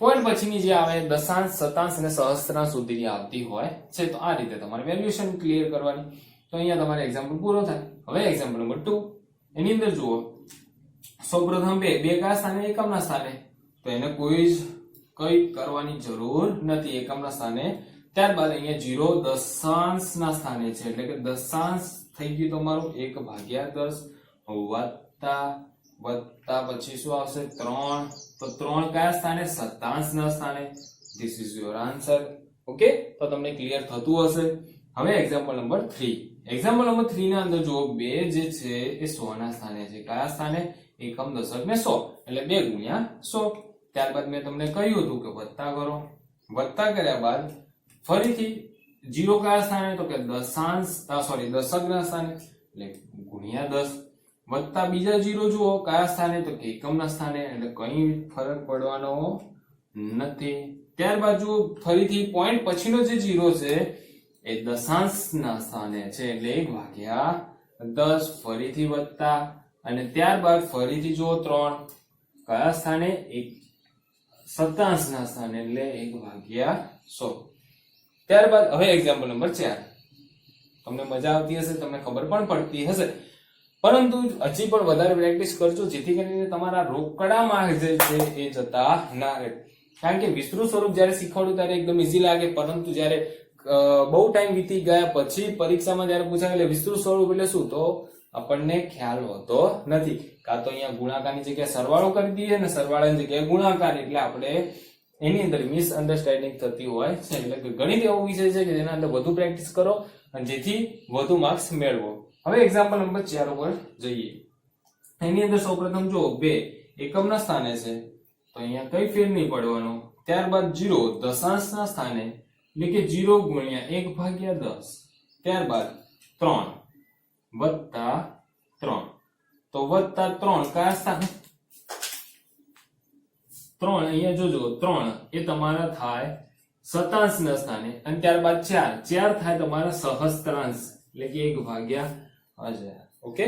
પોઈન્ટ પછીની જે આવે દશાંશ, શતાંશ અને સહસ્ત્રાંશ સુધીની આવતી હોય છે. તો આ રીતે તમારે વેલ્યુએશન ક્લિયર કરવાની. તો અહીંયા તમારે એક્ઝામ્પલ પૂરો થાય. હવે એક્ઝામ્પલ નંબર 2 એની અંદર જુઓ. સૌપ્રથમ 2 કયા સ્થાને? એકમના સ્થાને. તો એને કઈ કરવાની જરૂર નથી, એકમના સ્થાને. ત્યારબાદ અહીંયા 0 દશાંશ ના સ્થાને છે, એટલે કે દશાંશ થઈ ગયું તમારું 1/10. વત્તા પછી શું આવશે? 3. તો 3 કયા સ્થાને? શતાંશ ના સ્થાને. This is your answer. Okay, તો તમને ક્લિયર થતું હશે. હવે એક્ઝામ્પલ નંબર 3. એક્ઝામ્પલ નંબર 3 ના અંદર જુઓ 2 જે છે એ 100 ના સ્થાને છે. કયા સ્થાને? એકમ, દશક ને 100, એટલે 2 ગુણ્યા 100. ત્યારબાદ મેં તમને કહ્યું હતું કે વત્તા કરો. વત્તા કર્યા બાદ ફરીથી 0 કયા સ્થાને? તો કે દશક ના સ્થાને, એટલે ગુણ્યા 10. વત્તા બીજા 0 જુઓ કયા સ્થાને? તો કે એકમના સ્થાને, એટલે કઈ ફરક પડવાનો નથી. ત્યારબાદ જુઓ ફરીથી પોઈન્ટ પછીનો જે 0 છે એ દશાંશ ના સ્થાને છે, એટલે 1/10. ફરીથી વત્તા, અને ત્યારબાદ ફરીથી જુઓ 3 કયા સ્થાને? શતાંશ ના સ્થાને, એટલે 1/100. ત્યારબાદ હવે એક્ઝામ્પલ નંબર 4. તમને મજા આવતી હશે, તમને ખબર પણ પડતી હશે, પરંતુ હજી પણ વધારે પ્રેક્ટિસ કરજો જેથી કરીને તમારા રોકડા માર્ક જે છે એ જતા ના રહે. કારણ કે વિસ્તૃત સ્વરૂપ જયારે શીખવાડું ત્યારે એકદમ ઈઝી લાગે, પરંતુ જયારે બહુ ટાઈમ વીતી ગયા પછી પરીક્ષામાં જયારે પૂછાય એટલે વિસ્તૃત સ્વરૂપ એટલે શું તો આપણને ખ્યાલ હોતો નથી. કાં તો અહીંયા ગુણાકારની જગ્યાએ સરવાળો કરી દઈએ અને સરવાળાની જગ્યાએ ગુણાકાર, એટલે આપણે એની અંદર મિસઅન્ડરસ્ટેન્ડિંગ થતી હોય છે. એટલે કે ગણિત એવો વિષય છે કે જેના અંદર વધુ પ્રેક્ટિસ કરો અને જેથી વધુ માર્ક્સ મેળવો. હવે એક્ઝામ્પલ નંબર 4 ઉપર જઈએ. એની અંદર સૌપ્રથમ જો 2 એકમના સ્થાને છે તો અહીંયા કઈ ફેર નહીં પડવાનો. ત્યારબાદ 0 દશાંશના સ્થાને એટલે કે 0 ગુણ્યા 1/10. ત્યારબાદ 3 વત્તા 3 તો વત્તા 3 કયા સ્થાને 3 અહીંયા જોજો 3 એ તમારા થાય શતાંશના સ્થાને અને ત્યારબાદ 4 થાય તમારા સહસ્ત્રાંશ એટલે કે 1/1000. ઓકે,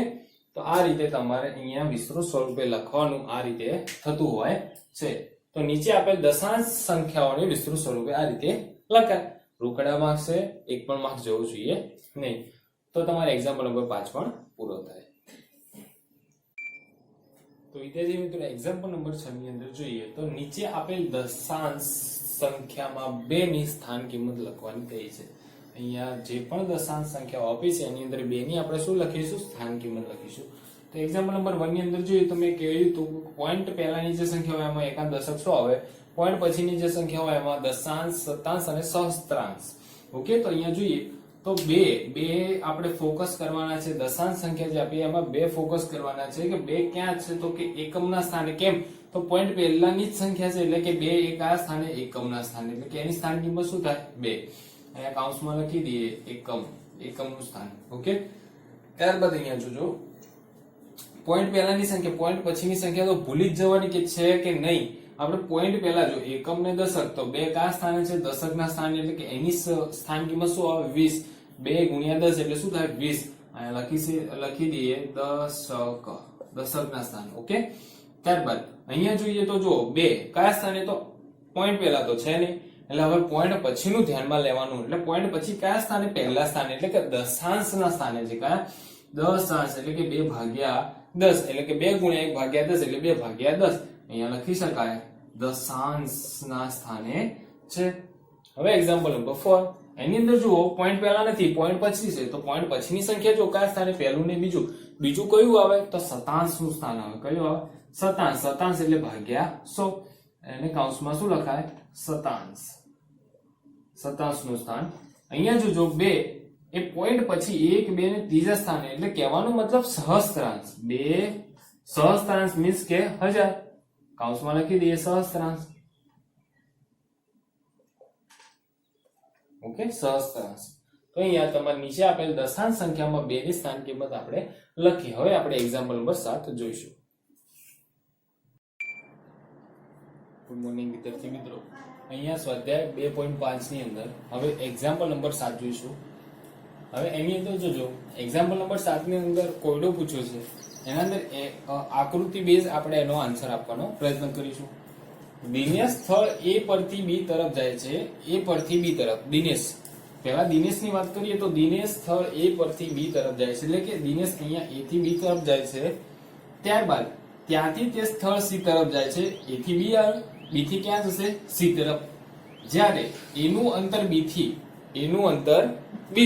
તો આ રીતે તમારે અહીંયા વિસ્તૃત સ્વરૂપે લખવાનું આ રીતે થતું હોય છે. તો નીચે આપેલ દશાંશ સંખ્યાઓને વિસ્તૃત સ્વરૂપે આ રીતે લખાય. રોકડા માર્ક્સ છે, એક પણ માર્ક્સ જવું જોઈએ નહીં. તો તમારે એક્ઝામ્પલ નંબર 5 પણ પૂરો થાય. તો વિદ્યાર્થી મિત્રો એક્ઝામ્પલ નંબર 6 ની અંદર જોઈએ તો નીચે આપેલ દશાંશ સંખ્યામાં 2 ની સ્થાન કિંમત લખવાની કહી છે. અહીંયા જે પણ દશાંશ સંખ્યાઓ આપી છે એની અંદર 2 ની આપણે શું લખીશું સ્થાન કિંમત લખીશું. તો એક્ઝામ્પલ નંબર 1 ની અંદર જોઈએ તો મેં કહ્યું હતું પોઈન્ટ પહેલાની જે સંખ્યા હોય એમાં એકાંત દશક શું આવે, પોઈન્ટ પછીની જે સંખ્યા હોય એમાં દશાંશ શતાંશ અને સહસ્ત્રાંશ. ઓકે, તો અહીંયા જોઈએ તો બે આપણે ફોકસ કરવાના છે. દશાંશ સંખ્યા જે આપી એમાં 2 ફોકસ કરવાના છે કે 2 ક્યાં છે તો કે એકમના સ્થાને. કેમ તો પોઈન્ટ પહેલાની જ સંખ્યા છે એટલે કે 2 એ કયા સ્થાને એકમના સ્થાને, એટલે કે એની સ્થાન કિંમત શું થાય 2. અહીંયા કૌંસમાં લખી દઈએ એકમનું સ્થાન. ઓકે, ત્યારબાદ અહીંયા જોજો પોઈન્ટ પહેલાની સંખ્યા પોઈન્ટ પછીની સંખ્યા તો ભૂલી જ જવાની કે છે કે નહીં. આપણે પોઈન્ટ પહેલા જો એકમ ને દશક તો 2 કયા સ્થાને છે દશકના સ્થાને, એટલે કે એની સ્થાન કિંમત શું આવે 20. 2 ગુણ્યા 10 એટલે શું થાય 20. અહીંયા લખી દઈએ દશકના સ્થાન. ઓકે, ત્યારબાદ અહીંયા જોઈએ તો જો 2 કયા સ્થાને તો પોઈન્ટ પહેલા તો છે નહીં, એટલે હવે પોઈન્ટ પછીનું ધ્યાનમાં લેવાનું. એટલે પોઈન્ટ પછી કયા સ્થાને પહેલા સ્થાને એટલે કે દશાંશના સ્થાને છે. કયા દશાંશ એટલે કે 2/10 એટલે કે 2 ગુણ્યા 1/10 એટલે 2/10. અહીંયા લખી શકાય દશાંશના સ્થાને છે. હવે એક્ઝામ્પલ નંબર 4 એની અંદર જુઓ પોઈન્ટ પહેલા નથી પોઈન્ટ પછી છે તો પોઈન્ટ પછીની સંખ્યા જો કયા સ્થાને પહેલું ને બીજું કયું આવે તો શતાંશનું સ્થાન આવે. કયું આવે શતાંશ એટલે ભાગ્યા 100 એને કૌંસમાં શું લખાય શતાંશનું સ્થાન. અહીંયા જોજો 2 એ પોઈન્ટ પછી 1 2 ને ત્રીજા સ્થાને એટલે કહેવાનો મતલબ સહસ્ત્રાંશ. 2 સહસ્ત્રાંશ મીન્સ કે 1000. કૌંસમાં લખી દઈએ સહસ્ત્રાંશ. ઓકે, સહસ્ત્રાંશ. તો અહીંયા તમારે નીચે આપેલ દશાંશ સંખ્યામાં 2 ની સ્થાન કિંમત આપણે લખી. હવે આપણે એક્ઝામ્પલ નંબર 7 જોઈશું. ગુડ મોર્નિંગ વિદ્યાર્થી મિત્રો, અહીંયા સ્વાધ્યાય 2.5 ની અંદર હવે એક્ઝામ્પલ નંબર 7 જોઈશું. હવે એની અંદર જોજો એક્ઝામ્પલ નંબર 7 ની અંદર કોયડો પૂછ્યો છે. એના અંદર આકૃતિ બેઝ આપણે એનો આન્સર આપવાનો પ્રયત્ન કરીશું. દિનેશ સ્થળ A પરથી B તરફ જાય છે. A પરથી B તરફ દિનેશ, પહેલા દિનેશની વાત કરીએ તો દિનેશ સ્થળ A પરથી B તરફ જાય છે, એટલે કે દિનેશ અહીંયા A થી B તરફ જાય છે. ત્યારબાદ ત્યાંથી તે સ્થળ C તરફ જાય છે. A થી B આવે, B થી ક્યાં જશે C તરફ. જ્યારે એનું અંતર B થી એનું અંતર B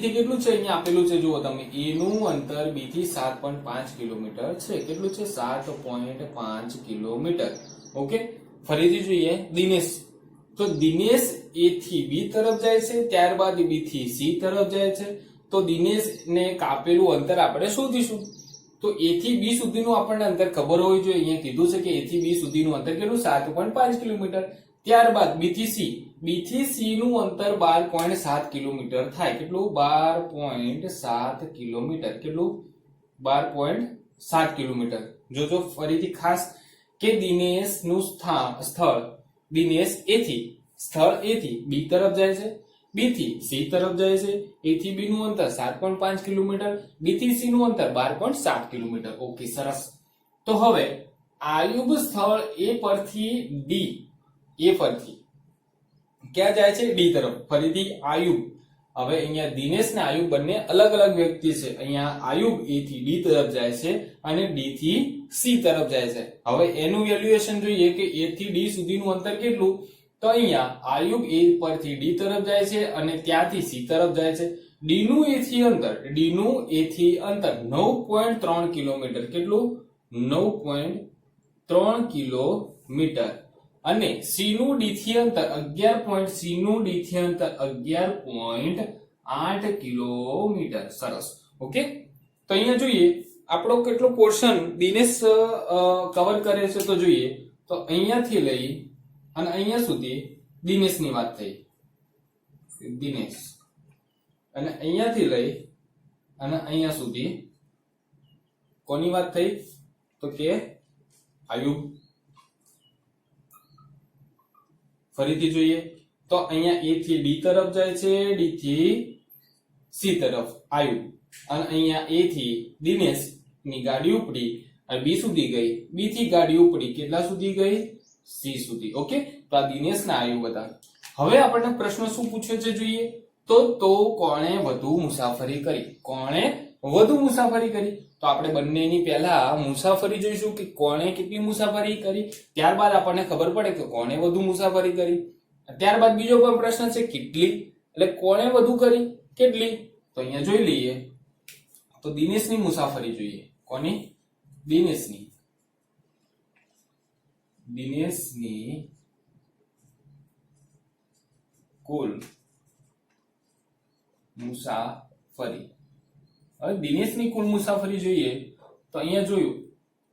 થી કેટલું છે અહીંયા આપેલું છે જુઓ તમે. એનું અંતર B થી 7.5 કિલોમીટર છે. કેટલું છે 7.5 કિલોમીટર. ઓકે, ફરીથી જોઈએ દિનેશ. તો દિનેશ A થી B તરફ જાય છે, ત્યારબાદ B થી C તરફ જાય છે. તો દિનેશ ને કાપેલું અંતર આપણે શોધીશું. તો A થી B સુધીનું આપણને અંતર ખબર હોવી જોઈએ. અહીંયા કીધું છે કે A થી B સુધીનું અંતર કેટલું 7.5 કિલોમીટર. ત્યારબાદ B થી C નું અંતર 12.7 કિલોમીટર થાય. કેટલું 12.7 કિલોમીટર. કેટલું 12.7 કિલોમીટર. જોજો ફરીથી ખાસ કે દિનેશ નું સ્થળ દિનેશ A થી B તરફ જાય છે, B થી C તરફ જાય છે. A થી B નું અંતર 7.5 કિલોમીટર, B થી C નું અંતર 12.7 કિલોમીટર. ઓકે, સરસ. તો હવે આયુબ સ્થળ A પરથી ક્યાં જાય છે D તરફ. ફરીથી આયુબ હવે અહીંયા દિનેશ ને આયુબ બંને અલગ અલગ વ્યક્તિ છે. અહીંયા આયુબ A થી D તરફ જાય છે અને D થી C તરફ જાય છે. હવે એનું વેલ્યુએશન જોઈએ કે A થી D સુધીનું અંતર કેટલું. તો અહીંયા આયુબ A પરથી D તરફ જાય છે અને ત્યાંથી C તરફ જાય છે. D નું A થી અંતર 9.3 કિલોમીટર. કેટલું? 9.3 કિલોમીટર. અને C નું D થી અંતર 11.8 કિલોમીટર. સરસ. ઓકે, તો અહીંયા જોઈએ આપણો કેટલો પોર્શન દિનેશ કવર કરે છે. તો જોઈએ તો અહીંયાથી લઈ અને અહીંયા સુધી દિનેશની વાત થઈ. દિનેશ અને અહીંયાથી લઈ અને અહીંયા સુધી કોની વાત થઈ? તો કે આયુબ. ફરીથી જોઈએ તો અહીંયા A થી D તરફ જાય છે, D થી C તરફ આયુબ, અને અહીંયા A થી દિનેશ ની ગાડી ઉપડી અને B સુધી ગઈ. B થી ગાડી ઉપડી કેટલા સુધી ગઈ? C સુધી. ઓકે, તો આ દિનેશ ના આયુબ હતા. હવે આપણને પ્રશ્ન શું પૂછ્યો છે જોઈએ તો કોણે વધુ મુસાફરી કરી? કોણે વધુ મુસાફરી કરી? તો આપણે બંનેની પહેલા મુસાફરી જોઈશું કે કોણે કેટલી મુસાફરી કરી, ત્યારબાદ આપણને ખબર પડે કે કોણે વધુ મુસાફરી કરી. ત્યારબાદ બીજો પણ પ્રશ્ન છે કેટલી, એટલે કોણે વધુ કરી કેટલી. તો અહીંયા જોઈ લઈએ તો દિનેશની મુસાફરી જોઈએ. કોની? દિનેશની કુલ મુસાફરી. હવે દિનેશની કુલ મુસાફરી જોઈએ તો અહીંયા જોયું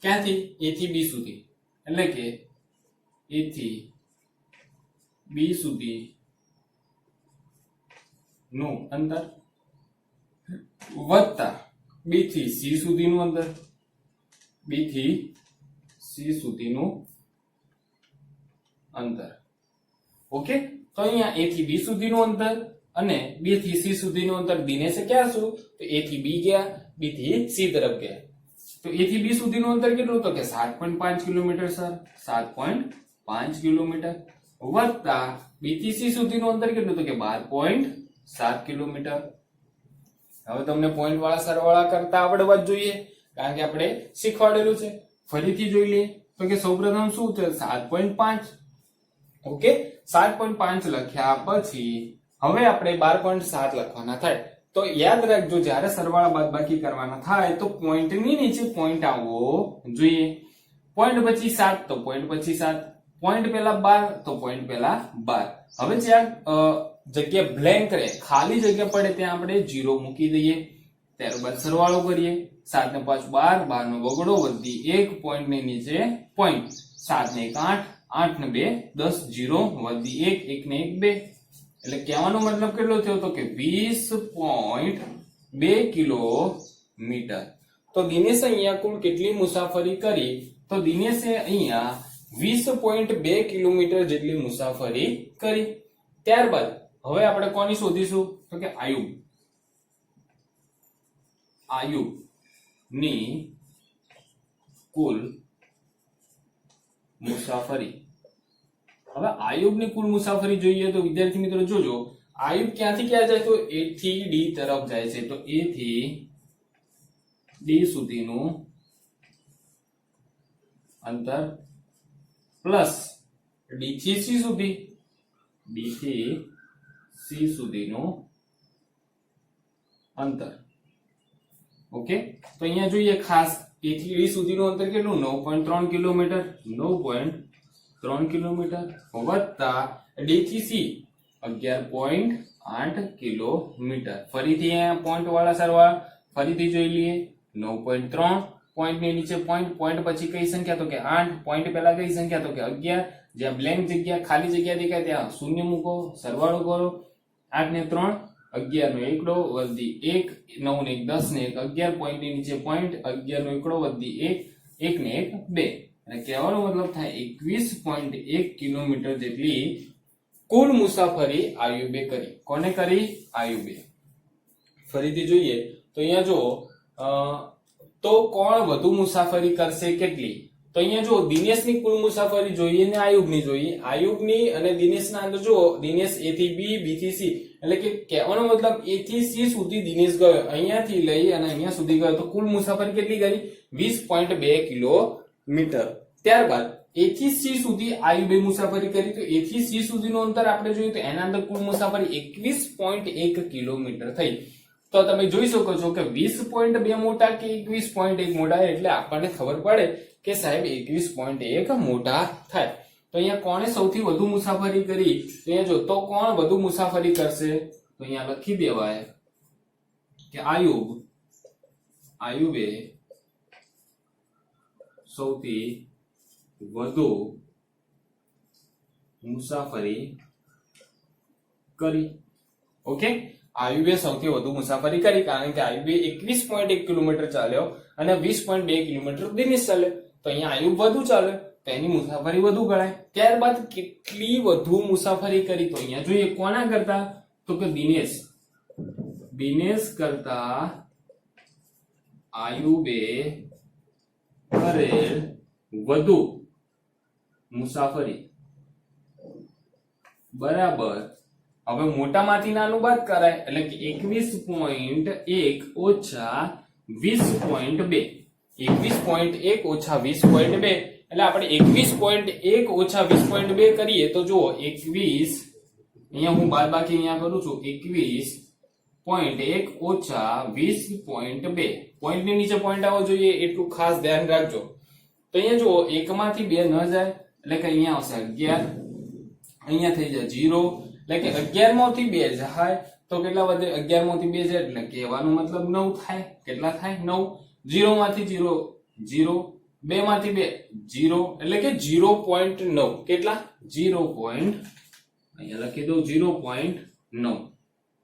ક્યાંથી? A થી B સુધી, એટલે કે A થી B સુધી નું અંતર વત્તા B થી C સુધીનું અંતર, B થી C સુધીનું અંતર. ઓકે, તો અહીંયા A થી B સુધીનું અંતર અને B થી C સુધીનું અંતર દિનેશે ક્યાં શું? તો A થી B ગયા, B થી C તરફ ગયા. તો A થી B સુધીનું અંતર કેટલું? તો કે 7.5 કિલોમીટર. સર 7.5 કિલોમીટર વત્તા B થી C સુધીનું અંતર કેટલું? તો કે 12.7 કિલોમીટર. હવે તમને પોઈન્ટ વાળા સરવાળા કરતા આવડવા જ જોઈએ, કારણ કે આપણે શીખવાડેલું છે. ફરીથી જોઈ લઈએ તો કે સૌપ્રથમ શું છે? 7.5. ઓકે, 7.5 લખ્યા પછી હવે આપણે 12.7 લખવાના થાય. તો યાદ રાખજો, જ્યારે સરવાળા બાદબાકી કરવાના થાય તો પોઈન્ટ ની નીચે પોઈન્ટ આવવો જોઈએ. પોઈન્ટ પછી 7 તો પોઈન્ટ પછી 7, પોઈન્ટ પહેલા 12 તો પોઈન્ટ પહેલા 12. હવે જ્યાં જગ્યા બ્લેન્ક રહે, ખાલી જગ્યા પડે ત્યાં આપણે 0 મૂકી દઈએ. ત્યારબાદ સરવાળો કરીએ. 7 ને 5 12, 12 નો બગડો વધી 1, પોઈન્ટ ની નીચે પોઈન્ટ. 7 ને 1 8, 8 ને 2 10, 0 વધી 1, 1 ને 1 2. એટલે કહેવાનો મતલબ કેટલો થયો? તો કે 20.2 કિલોમીટર. તો દિનેશ અહીંયા કુલ કેટલી મુસાફરી કરી? તો દિનેશે અહીંયા 20.2 કિલોમીટર જેટલી મુસાફરી કરી. ત્યારબાદ હવે આપણે કોની શોધીશું? તો કે આયુબ ની કુલ મુસાફરી. હવે આયુબની કુલ મુસાફરી જોઈએ તો વિદ્યાર્થી મિત્રો જોજો, આયુબ ક્યાંથી ક્યાં જાય? તો A થી D તરફ જાય છે. તો A થી D સુધીનું અંતર પ્લસ D થી C સુધી, D થી C સુધીનું અંતર. ઓકે, તો અહીંયા જોઈએ ખાસ A થી D સુધીનું અંતર કેટલું? 9.3 કિલોમીટર. 9.3 કિલોમીટર વત્તા D થી C 11.8 કિલોમીટર. ફરીથી અહીંયા પોઈન્ટ વાળા સરવાળા ફરીથી જોઈ લઈએ. 9.3, પોઈન્ટ ની નીચે પોઈન્ટ, પોઈન્ટ પછી કઈ સંખ્યા? તો કે 8, પોઈન્ટ પહેલા કઈ સંખ્યા? તો કે 11. જ્યાં બ્લેન્ક જગ્યા ખાલી જગ્યા દેખાય ત્યાં શૂન્ય મૂકો, સરવાળો કરો. 8 ને 3 11 નો એકડો વધી 1, 9 ને 1 10 ને 1 11, પોઈન્ટ ની નીચે પોઈન્ટ, 11 નો એકડો વધી 1, 1 ને 1 2. અને કહેવાનો મતલબ થાય 21.1 કિલોમીટર જેટલી કુલ મુસાફરી આયુબે કરી. કોને કરી? આયુબે. ફરીથી જોઈએ તો અહીંયા જો તો કોણ વધુ મુસાફરી કરશે કેટલી? તો અહીંયા જો દિનેશની કુલ મુસાફરી જોઈએ ને આયુબની જોઈએ. આયુબની અને દિનેશના અંદર જો દિનેશ A થી B, B થી C, એટલે કે કહેવાનો મતલબ A થી C સુધી દિનેશ ગયો, અહીંયાથી લઈ અને અહીંયા સુધી ગયો, તો કુલ મુસાફરી કેટલી કરી? 20.2 કિલોમીટર. ત્યારબાદ A થી C સુધી આયુબે મુસાફરી કરી, તો A થી C સુધીનું અંતર આપણે જોઈએ તો એના અંદર કુલ મુસાફરી 21.1 કિલોમીટર થઈ. તો તમે જોઈ શકો છો કે 20.2 મોટા કે 21.1 મોટા, એટલે આપણને ખબર પડે કે સાહેબ 21.1 મોટા થાય. તો અહીંયા કોણે સૌથી વધુ મુસાફરી કરી? તો અહીંયા જો તો કોણ વધુ મુસાફરી કરશે? તો અહીંયા લખી દેવાય કે આયુબે સૌથી વધુ મુસાફરી કરી. ઓકે, આયુબે સૌથી વધુ મુસાફરી કરી, કારણ કે આયુબે 21.1 કિલોમીટર ચાલ્યો અને 20.2 કિલોમીટર દિનેશ ચાલ્યો, તો અહીંયા આયુબ વધુ ચાલ્યો, તો એની મુસાફરી વધુ ગણાય. ત્યારબાદ કેટલી વધુ મુસાફરી કરી? તો અહીંયા જોઈએ કોના કરતા? તો કે દિનેશ કરતા આયુબે કરેલ વધુ મુસાફરી બરાબર. હવે મોટામાંથી નાનું બાદ કરાય, એટલે કે 21.1 ઓછા 20.2, 21.1 ઓછા 20.2, એટલે આપણે 21.1 ઓછા 20.2 કરીએ તો જુઓ 21, અહીંયા હું બાદબાકી અહીંયા કરું છું, 21.1 ઓછા 20.2, પોઈન્ટની નીચે પોઈન્ટ આવવો જોઈએ એટલું ખાસ ધ્યાન રાખજો. તો અહીંયા જુઓ 1 માંથી 2 ન જાય, એટલે કે અહીંયા આવશે 11, અહીંયા થઈ જાય 0, એટલે કે 11 માંથી 2 જાય તો કેટલા વધે? 11 માંથી 2 જાય એટલે કહેવાનો મતલબ 9 થાય. કેટલા થાય? 9. 0 માંથી 0 0, 2 માંથી 2 0, એટલે કે 0.9. કેટલા? 0. અહીંયા લખી દઉં 0.9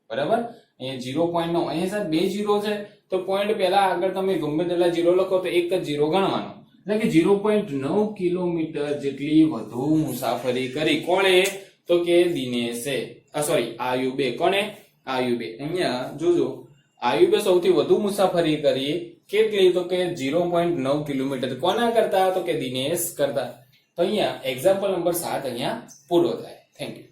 બરાબર. અહીંયા 0.9, અહીંયા સાહેબ 2 0 છે તો પોઈન્ટ પહેલા આગળ તમે ગમે તેટલા 0 લખો તો એક જ 0 ગણવાનો, એટલે કે 0.9 કિલોમીટર જેટલી વધુ મુસાફરી કરી. કોણે? તો કે દિનેશે, આયુબે. કોને? આયુબે. અહીંયા જોજો આયુબે સૌથી વધુ મુસાફરી કરી. કેટલી? તો કે 0.9 કિલોમીટર. કોના કરતા? તો કે દિનેશ કરતા. તો અહીંયા એક્ઝામ્પલ નંબર 7 અહીંયા પૂરો થાય. Thank you.